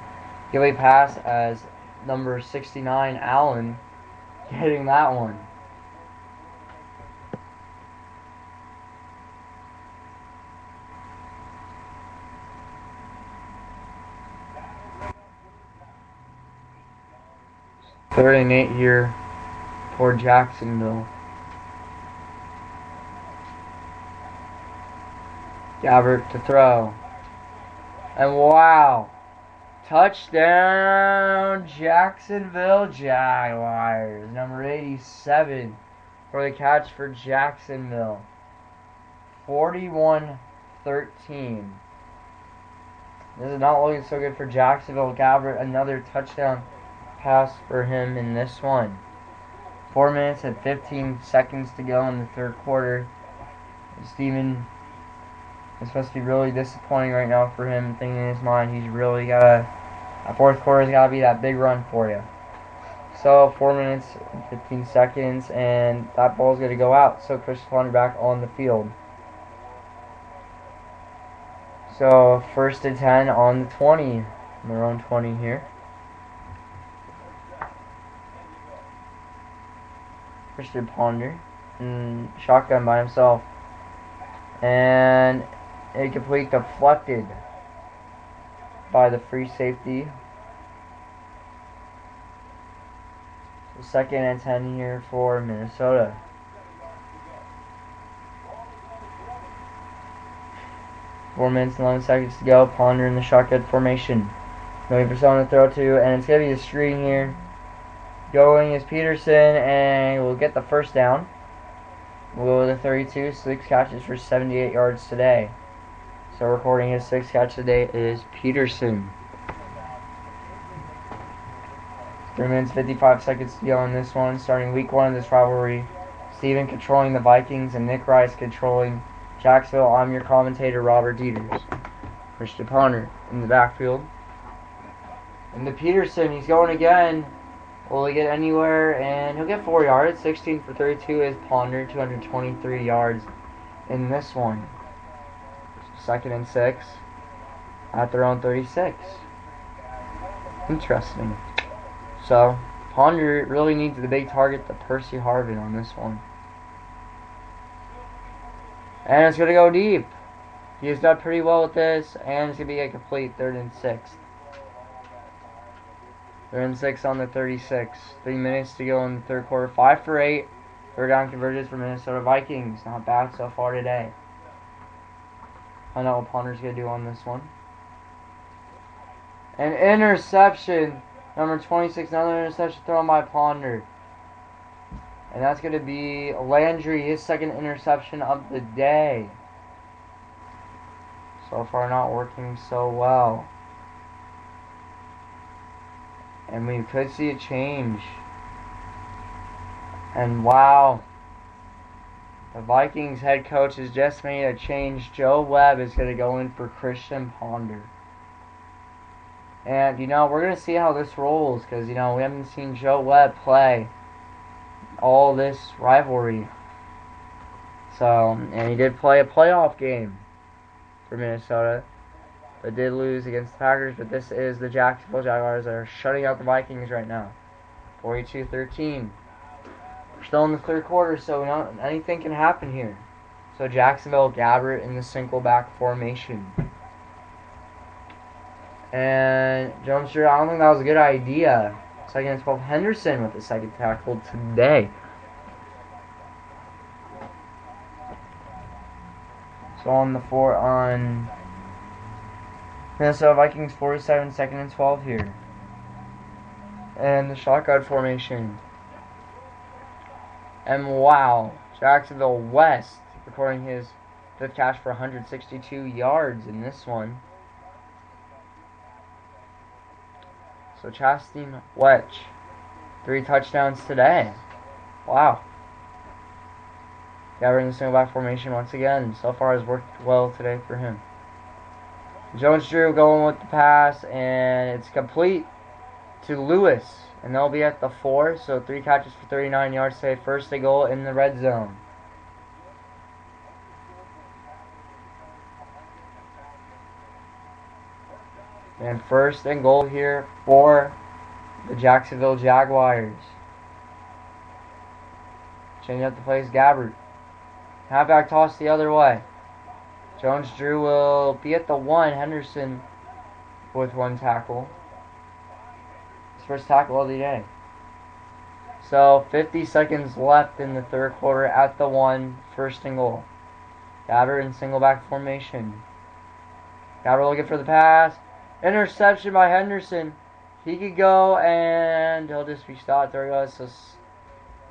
Speaker 1: give a pass as number 69 Allen getting that one. Third and 8 here for Jacksonville. Gabbert to throw. And wow. Touchdown Jacksonville Jaguars. Number 87 for the catch for Jacksonville. 41-13. This is not looking so good for Jacksonville. Gabbert, another touchdown pass for him in this one. 4 minutes and 15 seconds to go in the third quarter. Steven, it's supposed to be really disappointing right now for him, thinking in his mind he's really got a fourth quarter's got to be that big run for you. So 4 minutes and 15 seconds, and that ball's going to go out. So Chris Ponder back on the field. So first and 10 on the 20, their own 20 here. Christian Ponder, shotgun by himself, and incomplete, deflected by the free safety. So second and 10 here for Minnesota. Four minutes and 11 seconds to go. Ponder in the shotgun formation. Looking for someone to throw to, and it's going to be a screen here. Going is Peterson, and we'll get the first down. We'll go with the 32, 6 catches for 78 yards today. So recording his 6th catch today is Peterson. 3 minutes, 55 seconds to go in this one. Starting week 1 of this rivalry. Steven controlling the Vikings and Nick Rice controlling Jacksonville. I'm your commentator, Robert Dieters. Christian Ponder in the backfield. And the Peterson, he's going again. Will he get anywhere? And he'll get 4 yards. 16 for 32 is Ponder. 223 yards in this one. Second and 6 at their own 36. Interesting. So Ponder really needs the big target, the Percy Harvin on this one. And it's going to go deep. He has done pretty well with this, and it's going to be a complete 3rd and 6. 3rd and 6 on the 36. 3 minutes to go in the third quarter. 5 for 8. Third down conversions for Minnesota Vikings. Not bad so far today. I know what Ponder's going to do on this one. An interception. Number 26, another interception thrown by Ponder. And that's going to be Landry, his 2nd interception of the day. So far not working so well. And we could see a change. And wow. The Vikings head coach has just made a change. Joe Webb is going to go in for Christian Ponder. And, we're going to see how this rolls. Because, we haven't seen Joe Webb play all this rivalry. So, and he did play a playoff game for Minnesota. But did lose against the Packers. But this is the Jacksonville Jaguars that are shutting out the Vikings right now. 42-13. We're still in the third quarter, so anything can happen here. So Jacksonville, Gabbert in the single back formation. And Jones Drew, I don't think that was a good idea. 2nd and 12, Henderson with the 2nd tackle today. So on Minnesota Vikings 47, 2nd and 12 here. And the shotgun formation. And wow, Jacksonville West recording his 5th catch for 162 yards in this one. So Chastain Wetch, 3 touchdowns today. Wow. Gabbard in the single back formation once again. So far has worked well today for him. Jones-Drew going with the pass, and it's complete to Lewis. And they'll be at the 4, so 3 catches for 39 yards today. First and goal in the red zone. And first and goal here for the Jacksonville Jaguars. Changing up the plays, Gabbard. Halfback toss the other way. Jones-Drew will be at the 1. Henderson with 1 tackle. His first tackle of the day. So 50 seconds left in the third quarter at the 1. First and goal. Gabbard in single back formation. Gabbard looking for the pass. Interception by Henderson. He could go and he'll just be stopped. There he goes. So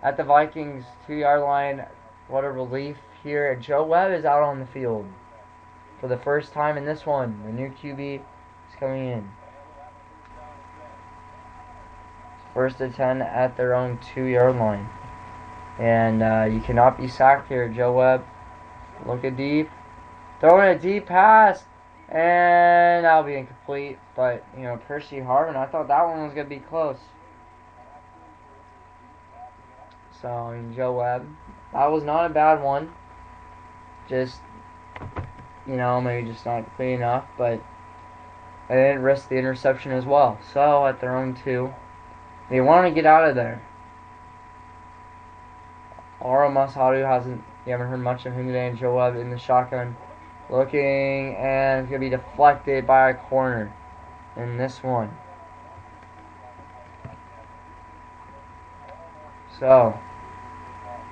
Speaker 1: at the Vikings 2-yard line. What a relief here. Joe Webb is out on the field for the first time in this one. The new QB is coming in. First and 10 at their own 2-yard line. And you cannot be sacked here. Joe Webb looking deep. Throwing a deep pass. And that'll be incomplete. But, you know, Percy Harvin, I thought that one was going to be close. So, I mean, Joe Webb. That was not a bad one. Just, you know, maybe just not clean enough. But they didn't risk the interception as well. So, at their own 2. They want to get out of there. Aro Masadu you haven't heard much of him today. And Joe Webb in the shotgun. Looking, and it's going to be deflected by a corner in this one. So,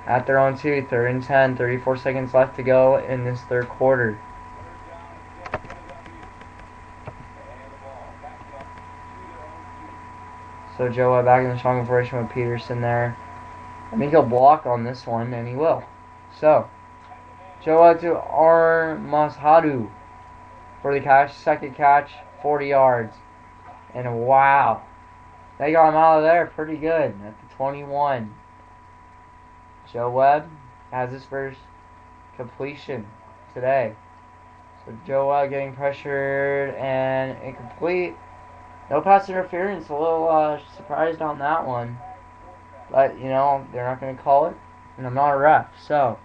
Speaker 1: at their own 2, 3rd and 10, 34 seconds left to go in this third quarter. So Joe Webb back in the strong formation with Peterson there. I think he'll block on this one, and he will. So, Joe Webb to Armashadu for the catch. Second catch, 40 yards. And wow, they got him out of there pretty good at the 21. Joe Webb has his first completion today. So Joe Webb getting pressured and incomplete. No pass interference. A little surprised on that one. But, you know, they're not going to call it. And I'm not a ref. So,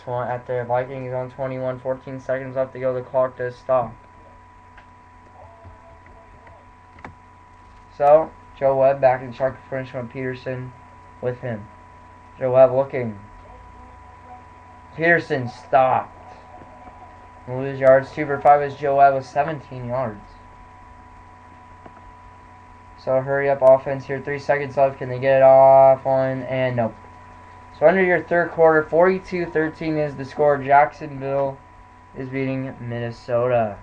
Speaker 1: at the Vikings on 21, 14 seconds left to go. The clock does stop. So, Joe Webb back in sharp formation with Peterson with him. Joe Webb looking. Peterson stopped. Lose yards. 2 for 5 as Joe Webb with 17 yards. So hurry up offense here. 3 seconds left. Can they get it off on? And nope. So under your third quarter, 42-13 is the score. Jacksonville is beating Minnesota.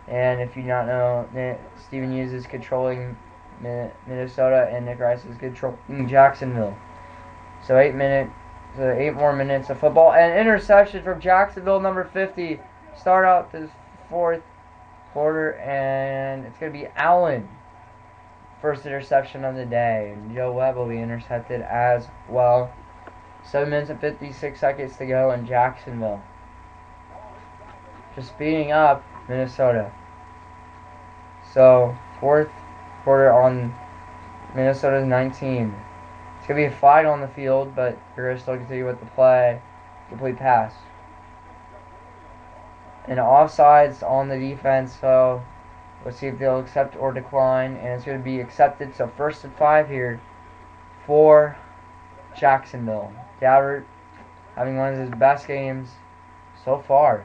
Speaker 1: And if you not know, Steven Hughes is controlling Minnesota and Nick Rice is controlling Jacksonville. So 8 more minutes of football. And interception from Jacksonville, number 50. Start out this fourth quarter, and it's going to be Allen. First interception of the day. And Joe Webb will be intercepted as well. 7 minutes and 56 seconds to go in Jacksonville. Just speeding up Minnesota. So, fourth quarter on Minnesota's 19. It's going to be a flag on the field, but you're going to still continue with the play. Complete pass. And offsides on the defense, so let's see if they'll accept or decline. And it's going to be accepted, so 1st and 5 here for Jacksonville. Gabbard having one of his best games so far.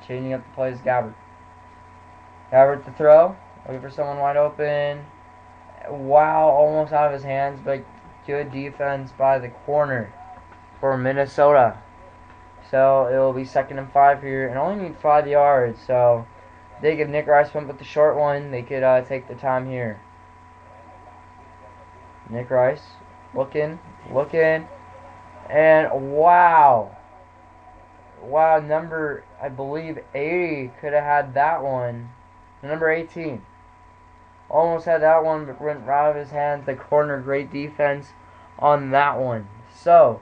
Speaker 1: Changing up the plays, Gabbard. Gabbard to throw. Looking for someone wide open. Wow, almost out of his hands, but good defense by the corner for Minnesota. So it will be 2nd and 5 here, and only need 5 yards. So they give Nick Rice went with the short one. They could take the time here. Nick Rice looking, and wow, number, I believe 80 could have had that one. Number 18 almost had that one, but went right out of his hands. The corner, great defense on that one. So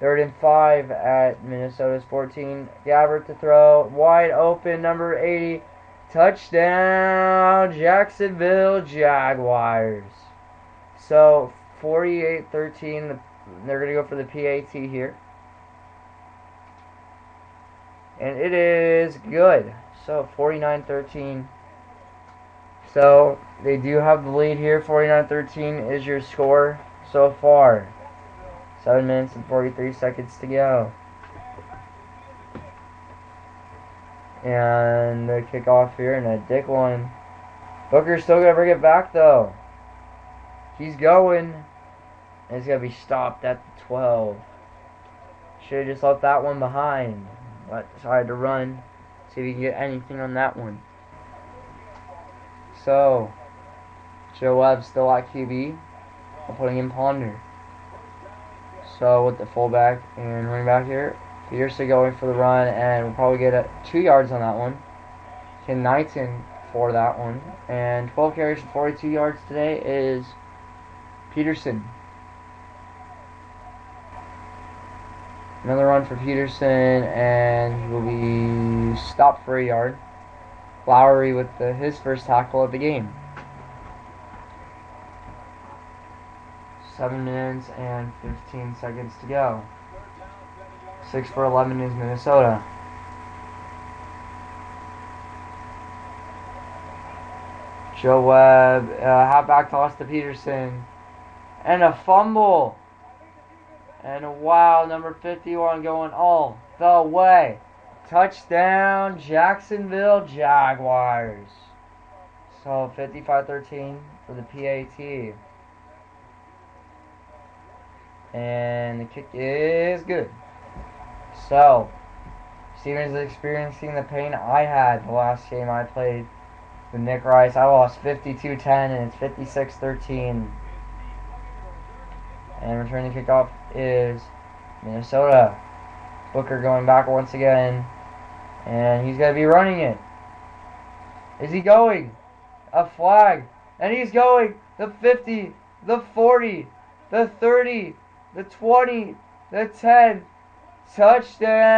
Speaker 1: 3rd and 5 at Minnesota's 14. Gabbert to throw, wide open, number 80, touchdown, Jacksonville Jaguars. So 48-13, they're going to go for the PAT here. And it is good. So 49-13. So they do have the lead here. 49-13 is your score so far. 7 minutes and 43 seconds to go. And the kickoff here, and a dick one. Booker's still going to bring it back though. He's going. And it's going to be stopped at the 12. Should have just left that one behind. But decided to run. See if we can get anything on that one. So, Joe Webb still at QB. I'm putting in Ponder. So, with the fullback and running back here, Peterson going for the run, and we'll probably get 2 yards on that one. Ken Knighton for that one. And 12 carries for 42 yards today is Peterson. Another run for Peterson, and he will be stopped for a yard. Lowry with his first tackle of the game. 7 minutes and 15 seconds to go. 6 for 11 is Minnesota. Joe Webb, halfback toss to Peterson. And a fumble. And wow, number 51 going all the way. Touchdown, Jacksonville Jaguars. So 55-13 for the PAT. And the kick is good. So, Stevens is experiencing the pain I had the last game I played with Nick Rice. I lost 52-10 and it's 56-13. And returning the kickoff is Minnesota. Booker going back once again. And he's going to be running it. Is he going? A flag. And he's going. The 50, the 40, the 30, the 20, the 10.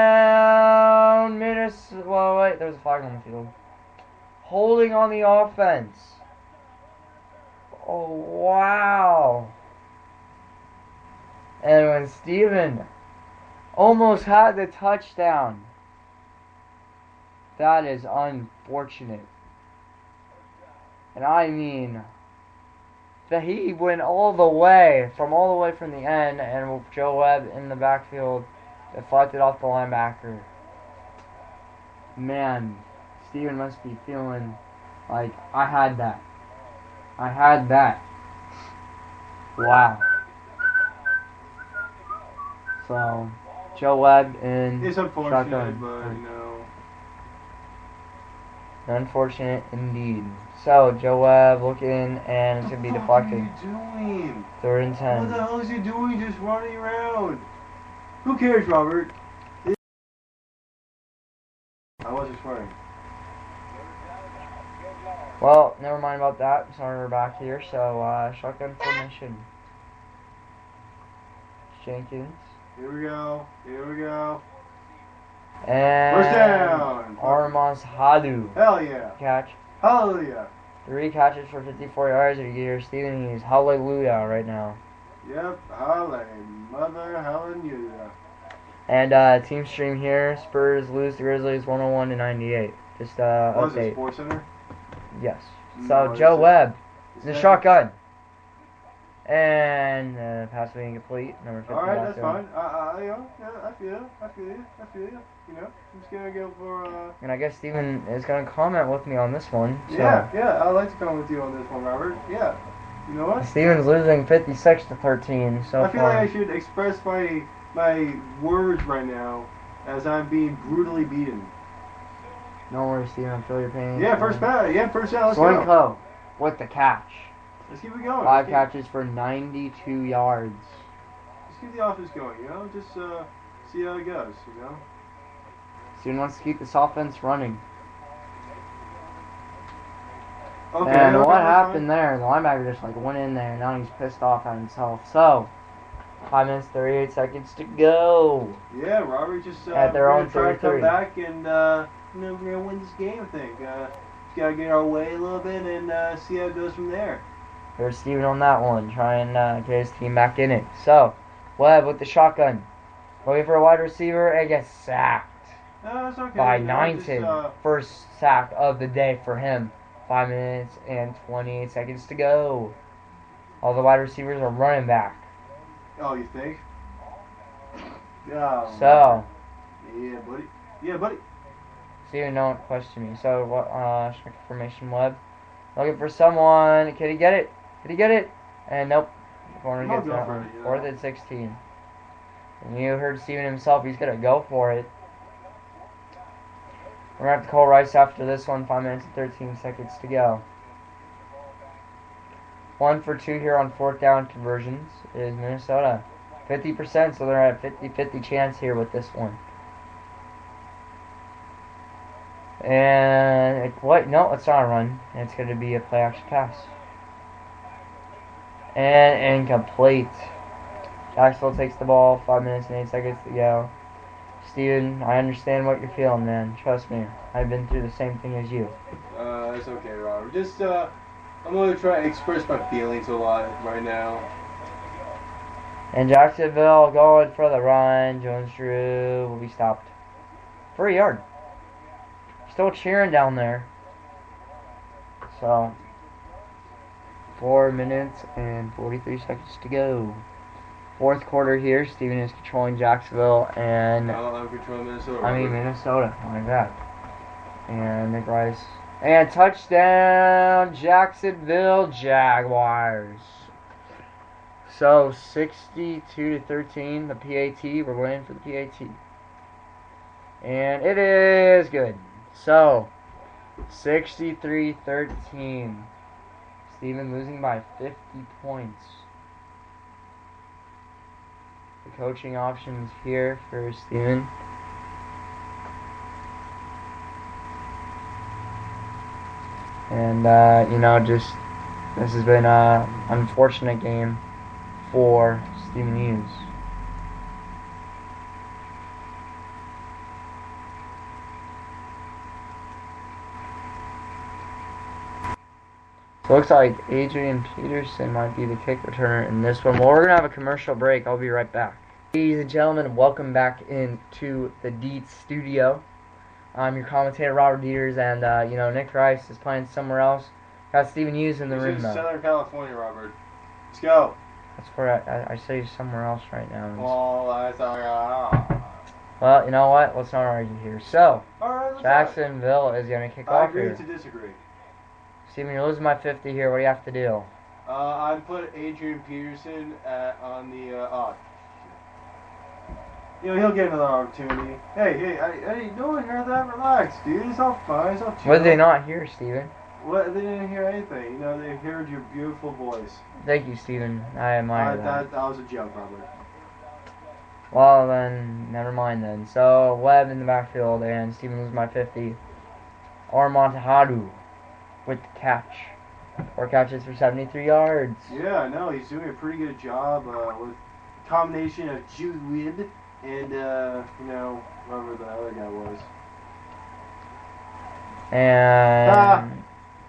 Speaker 1: Touchdown, Minnesota. Well, wait, there's a flag on the field. Holding on the offense. Oh, wow. And when Steven almost had the touchdown, that is unfortunate. And I mean, that he went all the way from the end, and with Joe Webb in the backfield, deflected off the linebacker. Man, Steven must be feeling like, I had that. Wow. So, Joe Webb in
Speaker 3: It's unfortunate,
Speaker 1: shotgun.
Speaker 3: but you know.
Speaker 1: Unfortunate indeed. So, Joe Webb looking, and it's going to be deflected.
Speaker 3: What are you doing?
Speaker 1: 3rd and 10.
Speaker 3: What the hell is he doing just running around? Who cares, Robert? I wasn't swearing.
Speaker 1: Well, never mind about that. Sorry, we're back here. So, shotgun formation. Jenkins.
Speaker 3: Here we go.
Speaker 1: And
Speaker 3: First down.
Speaker 1: Armas Hadu.
Speaker 3: Hell yeah.
Speaker 1: Catch.
Speaker 3: Hallelujah.
Speaker 1: 3 catches for 54 yards. If you hear Steven, he's hallelujah right now.
Speaker 3: Yep. Hallelujah.
Speaker 1: And team stream here. Spurs lose the Grizzlies 101-98. Just
Speaker 3: What was it,
Speaker 1: update.
Speaker 3: Sports Center?
Speaker 1: Yes.
Speaker 3: No,
Speaker 1: So
Speaker 3: it's
Speaker 1: Joe
Speaker 3: a-
Speaker 1: Webb,
Speaker 3: it's
Speaker 1: the
Speaker 3: a-
Speaker 1: shotgun, and pass being complete. Number 50.
Speaker 3: Alright,
Speaker 1: last
Speaker 3: that's
Speaker 1: down.
Speaker 3: fine. Yeah, I feel you. You know, I'm just gonna go for,
Speaker 1: And I guess Steven is going to comment with me on this one. So.
Speaker 3: Yeah, I'd like to come with you on this one, Robert. Yeah. You know what?
Speaker 1: Steven's losing 56-13 so
Speaker 3: I feel
Speaker 1: far.
Speaker 3: like I should express my words right now as I'm being brutally beaten.
Speaker 1: Don't worry, Steven. I feel your pain.
Speaker 3: Yeah, first down. Yeah, first down. Let's
Speaker 1: Slinko
Speaker 3: go.
Speaker 1: with the catch.
Speaker 3: Let's keep it going.
Speaker 1: 5 catches for 92 yards.
Speaker 3: Let's keep the offense going, you know? Just see how it goes, you know?
Speaker 1: Steven wants to keep this offense running.
Speaker 3: Okay,
Speaker 1: And what happened there? The linebacker just like went in there, and now he's pissed off at himself. So, 5 minutes, 38 seconds to go.
Speaker 3: Yeah, Robert just
Speaker 1: At their own
Speaker 3: try to come
Speaker 1: territory.
Speaker 3: back and you know, we're gonna win this game. I think just gotta get our way a little bit and see how it goes from there.
Speaker 1: Here's Steven on that one, trying to get his team back in it. So, Webb with the shotgun. Looking for a wide receiver and gets sacked
Speaker 3: No, it's okay.
Speaker 1: by
Speaker 3: you know,
Speaker 1: Nineton.
Speaker 3: just,
Speaker 1: First sack of the day for him. 5 minutes and 28 seconds to go. All the wide receivers are running back.
Speaker 3: Oh, you think? Yeah.
Speaker 1: So,
Speaker 3: Yeah, buddy. Yeah, buddy.
Speaker 1: Steven, don't question me. So, what? Check formation Webb. Looking for someone. Can he get it? Can he get it? And nope. Corner
Speaker 3: I'll
Speaker 1: gets
Speaker 3: go
Speaker 1: that
Speaker 3: for
Speaker 1: one.
Speaker 3: it, yeah.
Speaker 1: 4th and 16. And you heard Steven himself. He's going to go for it. We're going to have to call Rice after this one. 5 minutes and 13 seconds to go. 1 for 2 here on 4th down conversions is Minnesota. 50%, so they're at a 50-50 chance here with this one. And, what? No, it's not a run. It's going to be a play action pass. And incomplete. Jacksonville takes the ball. 5 minutes and 8 seconds to go. Steven, I understand what you're feeling, man. Trust me. I've been through the same thing as you.
Speaker 3: It's okay, Robert. Just I'm gonna try to express my feelings a lot right now.
Speaker 1: And Jacksonville going for the run. Jones-Drew will be stopped for a yard. Still cheering down there. So, 4 minutes and 43 seconds to go. 4th quarter here. Steven is controlling Jacksonville and
Speaker 3: I'm controlling Minnesota.
Speaker 1: Minnesota. Like that. And Nick Rice. And touchdown, Jacksonville Jaguars. So 62-13, the PAT. We're winning for the PAT. And it is good. So 63-13. Steven losing by 50 points. The coaching options here for Steven. And, this has been an unfortunate game for Steven Hughes. So it looks like Adrian Peterson might be the kick returner in this one. Well, we're going to have a commercial break. I'll be right back. Ladies and gentlemen, welcome back into the Dietz studio. I'm your commentator, Robert Dieters, and, Nick Rice is playing somewhere else. Got Steven Hughes in the room,
Speaker 3: in
Speaker 1: though.
Speaker 3: Southern California, Robert. Let's go.
Speaker 1: That's where I say somewhere else right now.
Speaker 3: Well, I thought.
Speaker 1: Well, you know what? Let's not argue here. So,
Speaker 3: Alright, let's
Speaker 1: Jacksonville is going to kick
Speaker 3: I
Speaker 1: off
Speaker 3: agree
Speaker 1: here.
Speaker 3: to disagree.
Speaker 1: Steven, you're losing my 50 here. What do you have to do?
Speaker 3: I put Adrian Peterson on the. He'll get another opportunity. Hey, no one heard that. Relax, dude. It's all fine. It's all chill.
Speaker 1: What did they not hear, Steven?
Speaker 3: What? They didn't hear anything. They heard your beautiful voice.
Speaker 1: Thank you, Steven. I admire that.
Speaker 3: That was a joke, Robert.
Speaker 1: Well, then, never mind then. So, Webb in the backfield, and Steven loses my 50. Armand Hadu with the catch. 4 catches for 73 yards.
Speaker 3: Yeah, no, he's doing a pretty good job with a combination of Jude and, whoever the other guy was.
Speaker 1: And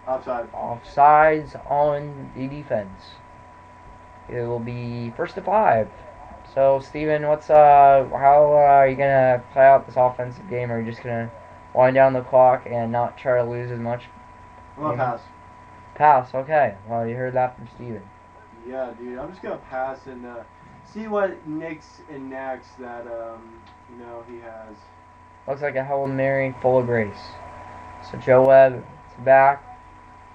Speaker 3: Offside.
Speaker 1: offsides on the defense. It will be 1st and 5. So, Steven, how are you gonna play out this offensive game? Are you just gonna wind down the clock and not try to lose as much?
Speaker 3: I'm gonna pass.
Speaker 1: Pass, okay. Well, you heard that from Steven.
Speaker 3: Yeah, dude, I'm just gonna pass and see what nicks and knacks that he has.
Speaker 1: Looks like a Hail Mary full of grace. So Joe Webb is back.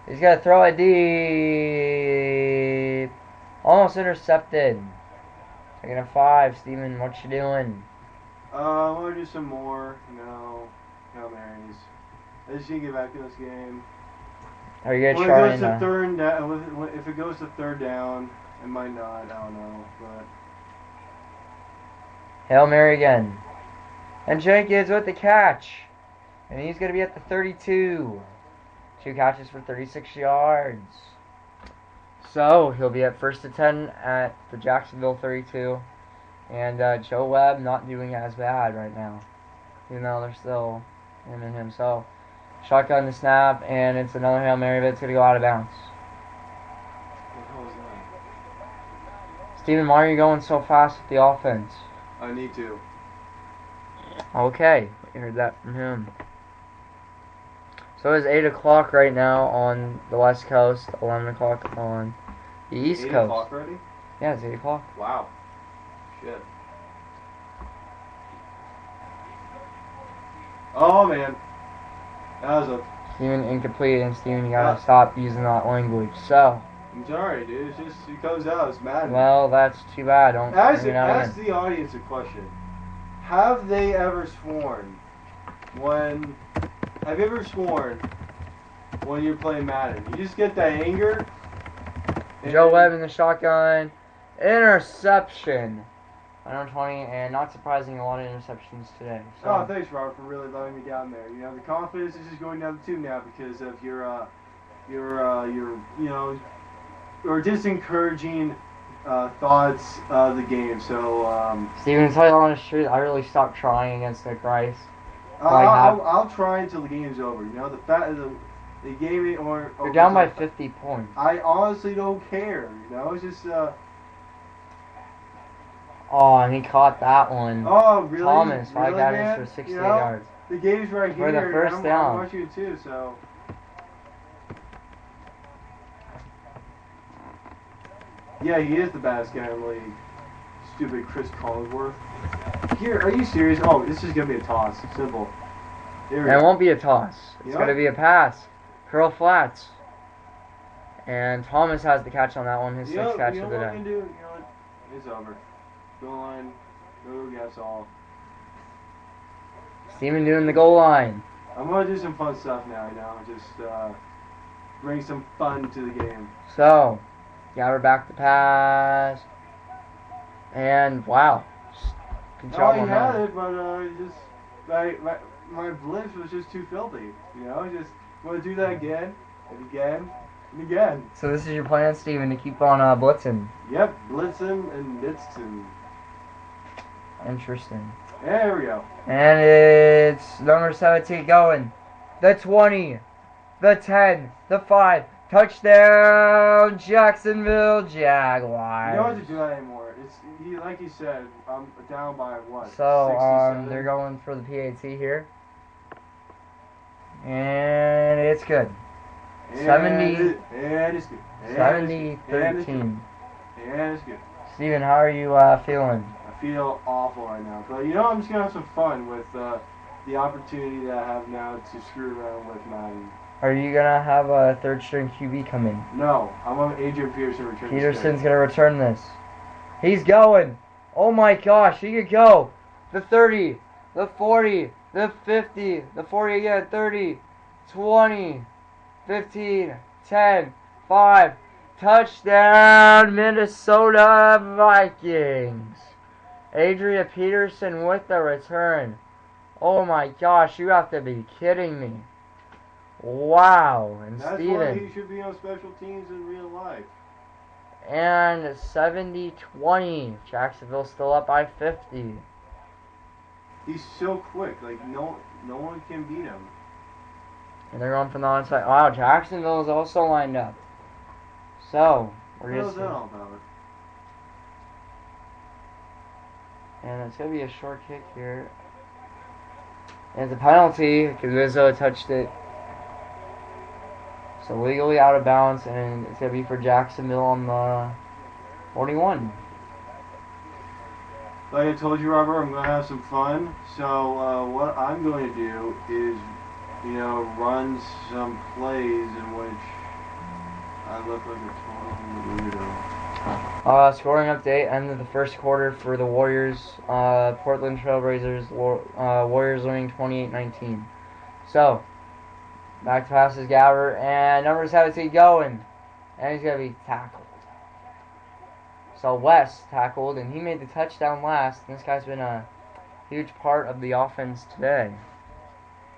Speaker 1: He's gonna throw it deep. Almost intercepted. Taking a 5. Steven, what you doing?
Speaker 3: I want to do some more, Hail Marys. I just need to get back in this game.
Speaker 1: Are you
Speaker 3: When
Speaker 1: gonna
Speaker 3: it goes
Speaker 1: try
Speaker 3: to
Speaker 1: and
Speaker 3: third down, if it goes to third down, it might not. I don't know, but
Speaker 1: Hail Mary again? And Jenkins with the catch. And he's going to be at the 32. 2 catches for 36 yards. So, he'll be at 1st and 10 at the Jacksonville 32. And Joe Webb not doing as bad right now. Even though they're still him and him. So, shotgun the snap, and it's another Hail Mary, but it's going to go out of bounds.
Speaker 3: what the hell is that?
Speaker 1: Steven, why are you going so fast with the offense?
Speaker 3: I need to.
Speaker 1: Okay, we heard that from him. So it's 8 o'clock right now on the West Coast, 11 o'clock on the East
Speaker 3: 8
Speaker 1: Coast.
Speaker 3: o'clock already?
Speaker 1: Yeah, it's 8 o'clock.
Speaker 3: Wow. Shit. Oh man. That was a.
Speaker 1: Steven incomplete, and Steven, you gotta stop using that language. So,
Speaker 3: I'm sorry, dude. It's just, it comes out. It's mad.
Speaker 1: well, that's too bad. Don't
Speaker 3: Ask
Speaker 1: bring it out again.
Speaker 3: the audience a question. Have they ever sworn when? Have you ever sworn when you're playing Madden? You just get that anger.
Speaker 1: Joe Webb in the shotgun. Interception. 120, and not surprising, a lot of interceptions today. So.
Speaker 3: Oh, thanks, Robert, for really letting me down there. You know, the confidence is just going down the tube now because of your or just encouraging thoughts of the game. So,
Speaker 1: Steven, to tell you the honest truth, I really stopped trying against Nick Rice.
Speaker 3: I'll try until the game's over. You know, the game or
Speaker 1: You're down by 50 points.
Speaker 3: I honestly don't care. You know, it's just.
Speaker 1: Oh, and he caught that one.
Speaker 3: Oh, really?
Speaker 1: Thomas, 5
Speaker 3: really,
Speaker 1: catches
Speaker 3: man?
Speaker 1: for 68
Speaker 3: You know,
Speaker 1: yards.
Speaker 3: The game's right
Speaker 1: For
Speaker 3: here.
Speaker 1: the first
Speaker 3: and
Speaker 1: down.
Speaker 3: I'm watching it too, so. Yeah, he is the baddest guy in the league. Stupid Chris Collinsworth. Here, are you serious? Oh, this is gonna be a toss. Simple. There we
Speaker 1: And it
Speaker 3: go.
Speaker 1: won't be a toss. It's
Speaker 3: Yeah.
Speaker 1: going to be a pass. Curl flats. And Thomas has the catch on that one, his 6th catch
Speaker 3: you know
Speaker 1: of the
Speaker 3: what I
Speaker 1: day.
Speaker 3: can do? You know what? It's over. Goal line. No gas all.
Speaker 1: Steven doing the goal line.
Speaker 3: I'm gonna do some fun stuff now. You know, just bring some fun to the game.
Speaker 1: So, Gabber back the pass. And, wow. Good job
Speaker 3: he
Speaker 1: on
Speaker 3: had
Speaker 1: that.
Speaker 3: it, but my blitz was just too filthy. You know, just want to do that again and again and again.
Speaker 1: So this is your plan, Steven, to keep on blitzing.
Speaker 3: Yep, blitz him and blitz him.
Speaker 1: Interesting.
Speaker 3: There we go.
Speaker 1: And it's number 17 going. The 20. The 10. The 5. Touchdown, Jacksonville Jaguars.
Speaker 3: You don't have to do that anymore. It's like you said. I'm down by what?
Speaker 1: So
Speaker 3: 67?
Speaker 1: they're going for the PAT here, and it's good.
Speaker 3: And
Speaker 1: 70.
Speaker 3: And it's good.
Speaker 1: 70-13.
Speaker 3: And it's good.
Speaker 1: Steven, how are you feeling?
Speaker 3: I feel awful right now, but you know I'm just gonna have some fun with the opportunity that I have now to screw around with Madden.
Speaker 1: Are you gonna have a third string QB come in?
Speaker 3: No, I'm on Adrian Peterson return.
Speaker 1: Peterson's gonna return this. He's going. Oh my gosh, he could go. The 30, the 40, the 50, the 40 again, 30, 20, 15, 10, 5. Touchdown, Minnesota Vikings. Adrian Peterson with the return. Oh my gosh, you have to be kidding me. Wow, and
Speaker 3: That's why
Speaker 1: Steven.
Speaker 3: he should be on special teams in real life.
Speaker 1: And 70-20. Jacksonville still up by 50.
Speaker 3: He's so quick, like no one can beat him.
Speaker 1: And they're going from the onside. Wow, Jacksonville is also lined up. So, we're
Speaker 3: What
Speaker 1: just.
Speaker 3: is that all about?
Speaker 1: And it's going to be a short kick here. And it's a penalty because Rizzo touched it. So legally out of bounds, and it's going to be for Jacksonville on the 41.
Speaker 3: Like I told you, Robert, I'm going to have some fun. So what I'm going to do is, run some plays in which I look like a total weirdo.
Speaker 1: Scoring update, end of the first quarter for the Warriors. Portland Trailblazers, Warriors winning 28-19. So, back to passes Gabbert, and number 17 going. And he's going to be tackled. So West tackled, and he made the touchdown last. And this guy's been a huge part of the offense today.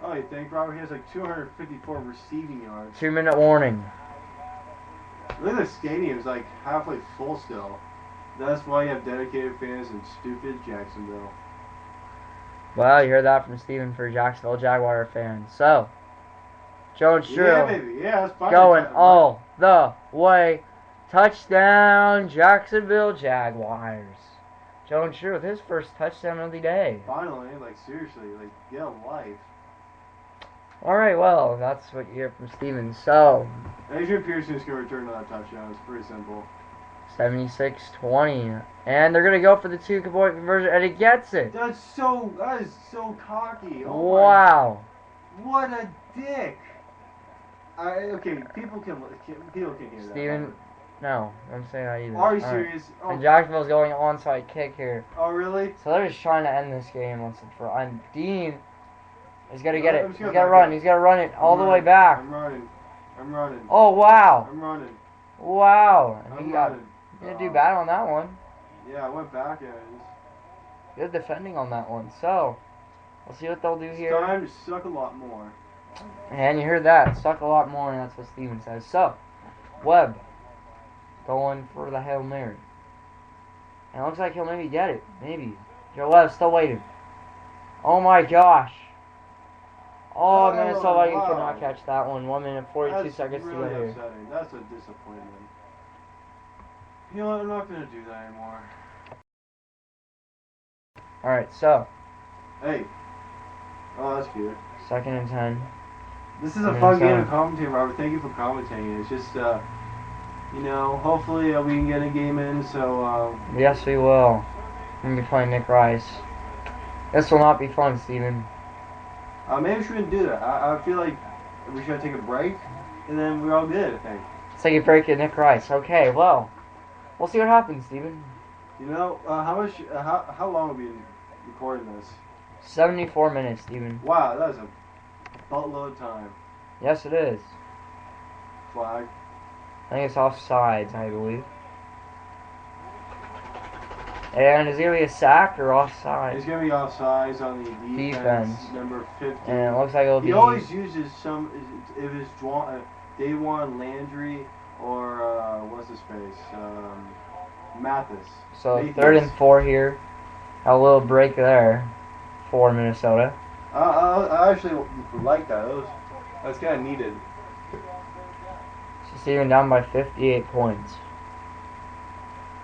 Speaker 3: Oh, you think, Robert? He has like 254 receiving yards.
Speaker 1: 2-minute warning.
Speaker 3: Look at the stadium's like halfway full still. That's why you have dedicated fans in stupid Jacksonville.
Speaker 1: Well, you heard that from Steven for Jacksonville Jaguar fans. So, Jones Drew
Speaker 3: Yeah, baby. Yeah, that's fine.
Speaker 1: going all the way. Touchdown, Jacksonville Jaguars. Jones Drew with his first touchdown of the day.
Speaker 3: Finally, like seriously, like get a life.
Speaker 1: Alright, well, that's what you hear from Steven. So,
Speaker 3: Adrian Pearson's going to return to that touchdown. It's pretty simple.
Speaker 1: 76-20. And they're going to go for the 2-point conversion, and it gets it.
Speaker 3: That is so cocky. Oh
Speaker 1: Wow.
Speaker 3: What a dick. Okay, people can hear that.
Speaker 1: Steven, no, don't say that either.
Speaker 3: Are you
Speaker 1: All
Speaker 3: serious?
Speaker 1: Right.
Speaker 3: Oh.
Speaker 1: And Jacksonville's going onside kick here.
Speaker 3: Oh, really?
Speaker 1: So they're just trying to end this game once and for all. And Dean is going to get it.
Speaker 3: He's
Speaker 1: He's got to run. He's got to run it all the way back.
Speaker 3: I'm running.
Speaker 1: Oh, wow.
Speaker 3: I'm running.
Speaker 1: Wow. And
Speaker 3: I'm
Speaker 1: he got
Speaker 3: running.
Speaker 1: didn't do bad on that one.
Speaker 3: Yeah, I went back and
Speaker 1: Good defending on that one. So, we'll see what they'll do
Speaker 3: it's
Speaker 1: here.
Speaker 3: time to suck a lot more.
Speaker 1: And you heard that. Suck a lot more, and that's what Steven says. So, Webb going for the Hail Mary. And it looks like he'll maybe get it. Maybe. Joe Webb still waiting. Oh my gosh. Oh, Minnesota
Speaker 3: wow.
Speaker 1: cannot catch that one. 1 minute, 42
Speaker 3: That's
Speaker 1: seconds
Speaker 3: really
Speaker 1: to go here.
Speaker 3: upsetting. That's a disappointment. You know what? I'm not going to do that anymore.
Speaker 1: Alright, so,
Speaker 3: Hey. Oh, that's cute.
Speaker 1: 2nd and 10.
Speaker 3: This is a fun game to commentate, Robert. Thank you for commentating. It's just, you know, hopefully we can get a game in, so,
Speaker 1: Yes, we will. We're going to be playing Nick Rice. This will not be fun, Steven.
Speaker 3: maybe we shouldn't do that. I feel like we should take a break, and then we're all good, I think.
Speaker 1: Let's take a break at Nick Rice. Okay, well, we'll see what happens, Steven.
Speaker 3: You know, how long have we been recording this?
Speaker 1: 74 minutes, Steven.
Speaker 3: Wow, that was a buttload of time.
Speaker 1: Yes, it is.
Speaker 3: Flag.
Speaker 1: I think it's offsides, I believe. And is it going to be a sack or offside?
Speaker 3: It's going to be offsides on the defense. Number 50.
Speaker 1: And it looks like it'll be...
Speaker 3: He always uses some, if it's Dawan Landry or, what's his face? Mathis.
Speaker 1: So, 3rd and 4 here. A little break there for Minnesota.
Speaker 3: I actually like that. That's kind of needed.
Speaker 1: So, Steven down by 58 points.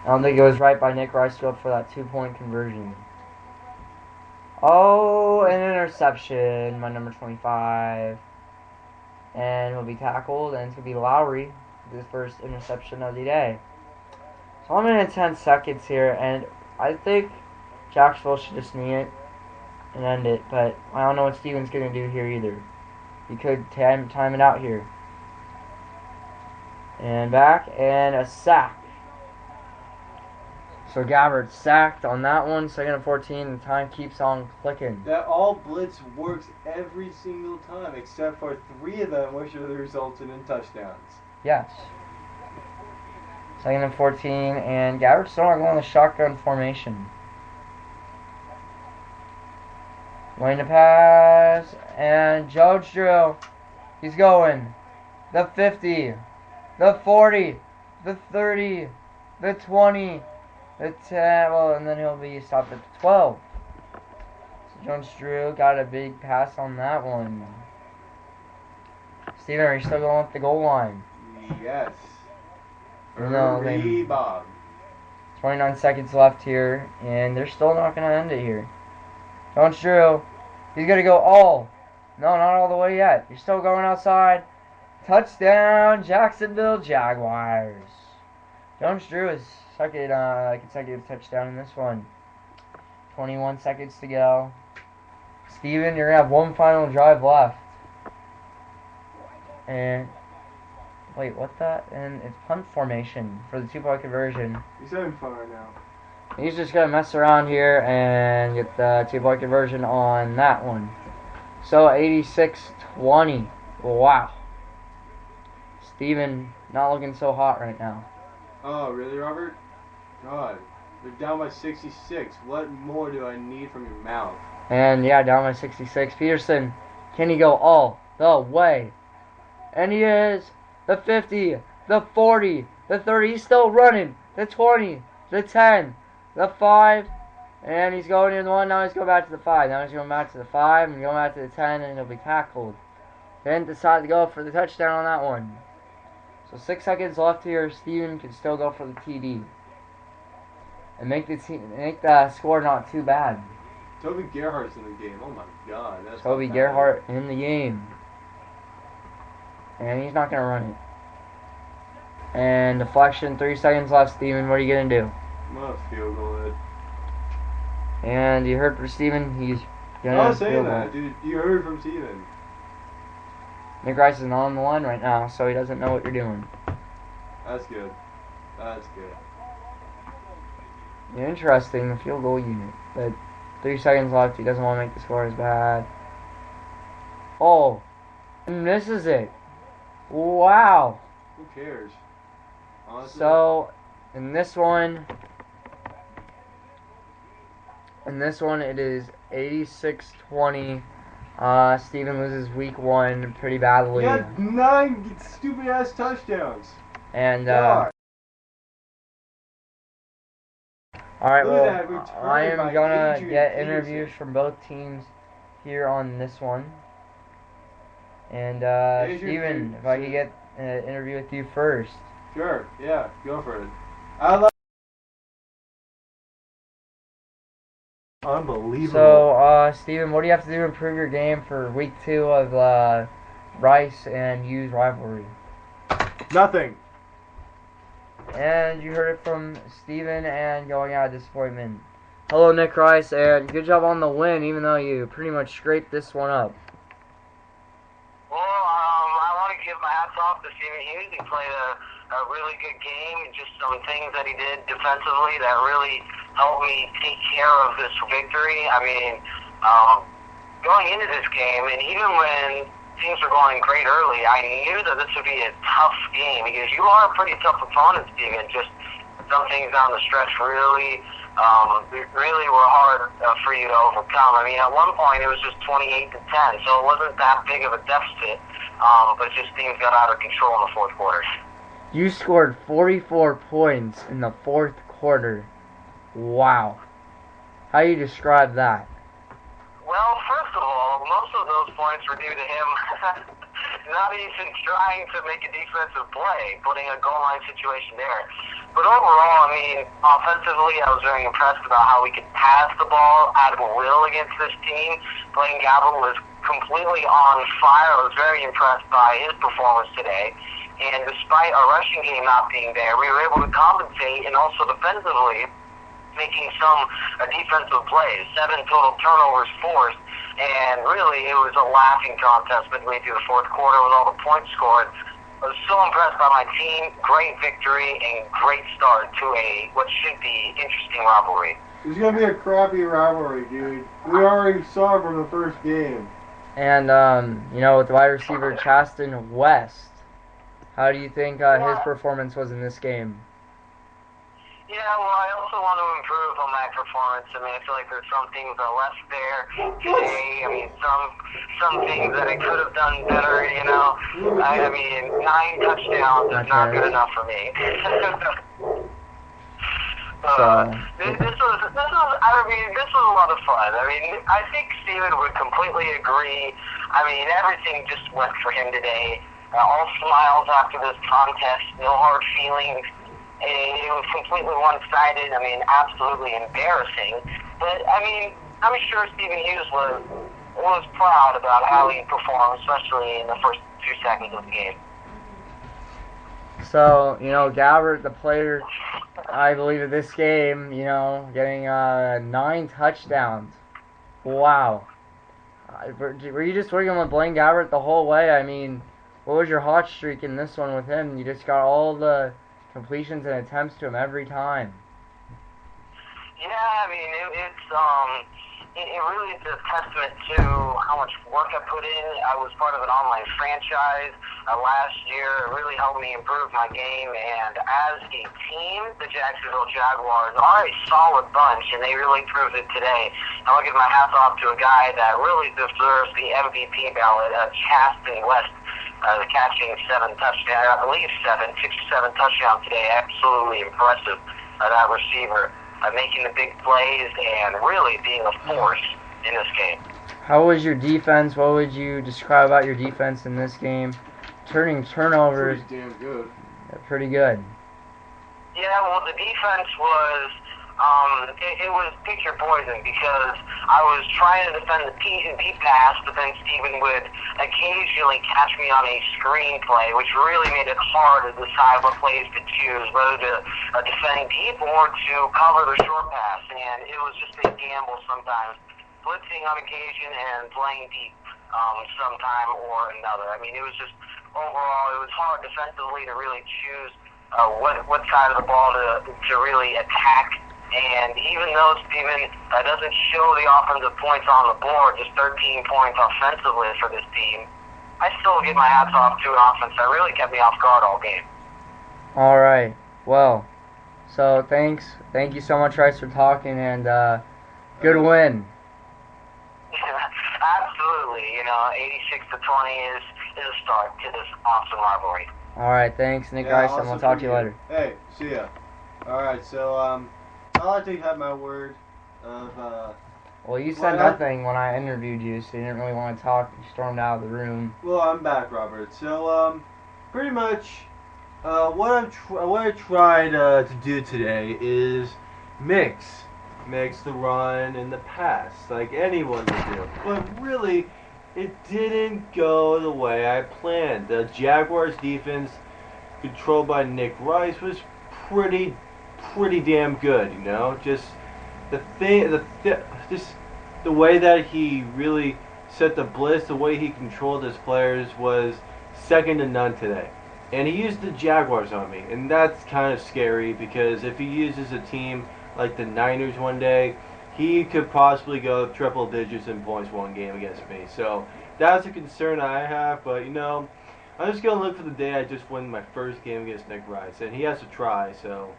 Speaker 1: I don't think it was right by Nick Rice to go for that 2-point conversion. Oh, an interception by number 25. And will be tackled, and it's going to be Lowry, his first interception of the day. So 1 minute and 10 seconds here, and I think Jacksonville should just knee it and end it, but I don't know what Steven's going to do here either. He could time it out here. And back, and a sack. So Gabbert sacked on that one, 2nd and 14, and time keeps on clicking.
Speaker 3: That all blitz works every single time, except for 3 of them, which are the resulted in touchdowns.
Speaker 1: Yes. 2nd and 14, and Gabbert's still not going the shotgun formation. Going to pass, and Judge Drew, he's going. The 50, the 40, the 30, the 20, the 10, well, and then he'll be stopped at the 12. So Jones Drew got a big pass on that one. Steven, are you still going with the goal line?
Speaker 3: Yes.
Speaker 1: No,
Speaker 3: Hurry, Bob.
Speaker 1: 29 seconds left here, and they're still not going to end it here. Jones Drew, he's going to go all. No, not all the way yet. You're still going outside. Touchdown, Jacksonville Jaguars. Jones Drew is second consecutive touchdown in this one. 21 seconds to go. Steven, you're going to have one final drive left. And Wait, what the? And it's punt formation for the 2-point conversion.
Speaker 3: He's having fun right now.
Speaker 1: He's just going to mess around here and get the 2-point conversion on that one. So 86-20. Wow. Steven not looking so hot right now.
Speaker 3: Oh, really, Robert? God. They're down by 66. What more do I need from your mouth?
Speaker 1: And yeah, down by 66. Peterson, can he go all the way? And he is. The 50, the 40, the 30. He's still running. The 20, the 10, the 5. And he's going in the 1. Now he's going back to the 5. Now he's going back to the 5 and going back to the 10. And he'll be tackled. Then decide to go for the touchdown on that one. So 6 seconds left here. Steven can still go for the TD. And make the score not too bad.
Speaker 3: Toby Gerhardt's in the game. Oh my God. That's
Speaker 1: Toby Gerhardt in the game. And he's not going to run it. And deflection, 3 seconds left. Steven, what are you going to do?
Speaker 3: I'm going to field goal it.
Speaker 1: And you heard from Steven, he's going to
Speaker 3: I was saying that, dude. You heard from Steven.
Speaker 1: Nick Rice is not on the line right now, so he doesn't know what you're doing.
Speaker 3: That's good. That's good.
Speaker 1: Interesting, the field goal unit. But 3 seconds left. He doesn't want to make the score as bad. Oh, and misses it. Wow.
Speaker 3: Who cares? Honestly.
Speaker 1: So, in this one, it is 86-20. Steven loses week 1 pretty badly.
Speaker 3: He had 9 stupid ass touchdowns.
Speaker 1: And
Speaker 3: God.
Speaker 1: alright,
Speaker 3: Look
Speaker 1: well,
Speaker 3: at that return
Speaker 1: I am
Speaker 3: by
Speaker 1: gonna
Speaker 3: Adrian
Speaker 1: get
Speaker 3: Peterson.
Speaker 1: interviews from both teams here on this one. And
Speaker 3: Adrian
Speaker 1: Steven, if I could get an interview with you first.
Speaker 3: Sure, yeah, go for it. I love. Unbelievable.
Speaker 1: So, Steven, what do you have to do to improve your game for week 2 of Rice and Hughes rivalry?
Speaker 3: Nothing.
Speaker 1: And you heard it from Steven and going out of disappointment. Hello, Nick Rice, and good job on the win, even though you pretty much scraped this one up.
Speaker 2: Well, I want to give my hats off to Steven Hughes. He played a really good game, and just some things that he did defensively that really helped me take care of this victory. I mean, going into this game, and even when teams were going great early, I knew that this would be a tough game because you are a pretty tough opponent, Steven. Just some things down the stretch really were hard for you to overcome. I mean, at one point it was just 28-10, so it wasn't that big of a deficit, but just things got out of control in the fourth quarter.
Speaker 1: You scored 44 points in the fourth quarter. Wow. How do you describe that?
Speaker 2: Well, first of all, most of those points were due to him not even trying to make a defensive play, putting a goal line situation there. But overall, I mean, offensively, I was very impressed about how we could pass the ball at will against this team. Blaine Gabbert was completely on fire. I was very impressed by his performance today. And despite our rushing game not being there, we were able to compensate and also defensively making some defensive plays. 7 total turnovers forced. And really, it was a laughing contest midway through the fourth quarter with all the points scored. I was so impressed by my team. Great victory and great start to what should be interesting rivalry.
Speaker 3: It's going to be a crappy rivalry, dude. We already saw it from the first game.
Speaker 1: And, with the wide receiver Chaston West, how do you think his performance was in this game?
Speaker 2: Yeah, well, I also want to improve on my performance. I mean, I feel like there's some things that left there today. I mean, some things that I could have done better, you know. I mean, 9 touchdowns is not good enough for me. This was a lot of fun. I mean, I think Steven would completely agree. I mean, everything just went for him today. All smiles after this contest, no hard feelings. It was completely one-sided. I mean, absolutely embarrassing. But I mean, I'm sure Steven Hughes was proud about how he performed, especially in the first 2 seconds of the game.
Speaker 1: So, Gabbert, the player, I believe, of this game, getting 9 touchdowns. Wow. Were you just working with Blaine Gabbert the whole way? I mean, what was your hot streak in this one with him? You just got all the completions and attempts to him every time.
Speaker 2: Yeah, I mean, it really is a testament to how much work I put in. I was part of an online franchise last year. It really helped me improve my game. And as a team, the Jacksonville Jaguars are a solid bunch, and they really proved it today. I want to give my hats off to a guy that really deserves the MVP ballot, Chasten West. Catching 7 touchdowns, I believe 6 or 7 touchdowns today. Absolutely impressive, that receiver. Making the big plays and really being a force in this game.
Speaker 1: How was your defense? What would you describe about your defense in this game? Turning turnovers.
Speaker 3: Pretty damn good.
Speaker 1: Pretty good.
Speaker 2: Yeah, well, the defense was, it was pick your poison because I was trying to defend the deep pass, but then Steven would occasionally catch me on a screen play, which really made it hard to decide what plays to choose, whether to defend deep or to cover the short pass. And it was just a gamble sometimes, blitzing on occasion and playing deep sometime or another. I mean, it was just, overall, it was hard defensively to really choose what side of the ball to really attack. And even though Steven doesn't show the offensive points on the board, just 13 points offensively for this team, I still give my hats off to an offense that really kept me off guard all game.
Speaker 1: All right. Well, so thank you so much, Rice, for talking, and good win.
Speaker 2: Absolutely. 86-20 is a start to this awesome rivalry.
Speaker 1: All right. Thanks, Nick Rice, and we'll talk to you later.
Speaker 3: Hey, see ya. All right. So I like to have my word of.
Speaker 1: Well, you said nothing when I interviewed you, so you didn't really want to talk. You stormed out of the room.
Speaker 3: Well, I'm back, Robert. So pretty much, what I tried to do today is mix the run and the pass, like anyone would do. But really, it didn't go the way I planned. The Jaguars' defense, controlled by Nick Rice, was pretty damn good. Just the way that he really set the blitz, the way he controlled his players was second to none today. And he used the Jaguars on me, and that's kind of scary because if he uses a team like the Niners one day, he could possibly go triple digits in points one game against me. So that's a concern I have, but I'm just going to look for the day I just win my first game against Nick Rice, and he has to try, so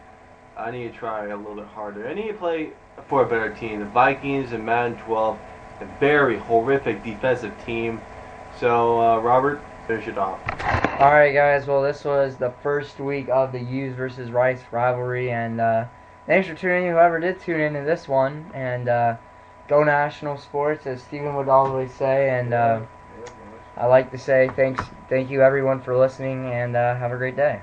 Speaker 3: I need to try a little bit harder. I need to play for a better team. The Vikings in Madden 12, a very horrific defensive team. So, Robert, finish it off.
Speaker 1: All right, guys. Well, this was the first week of the Hughes versus Rice rivalry, and thanks for tuning in, whoever did tune into this one. And go National Sports, as Steven would always say. And I like to say thank you, everyone, for listening, and have a great day.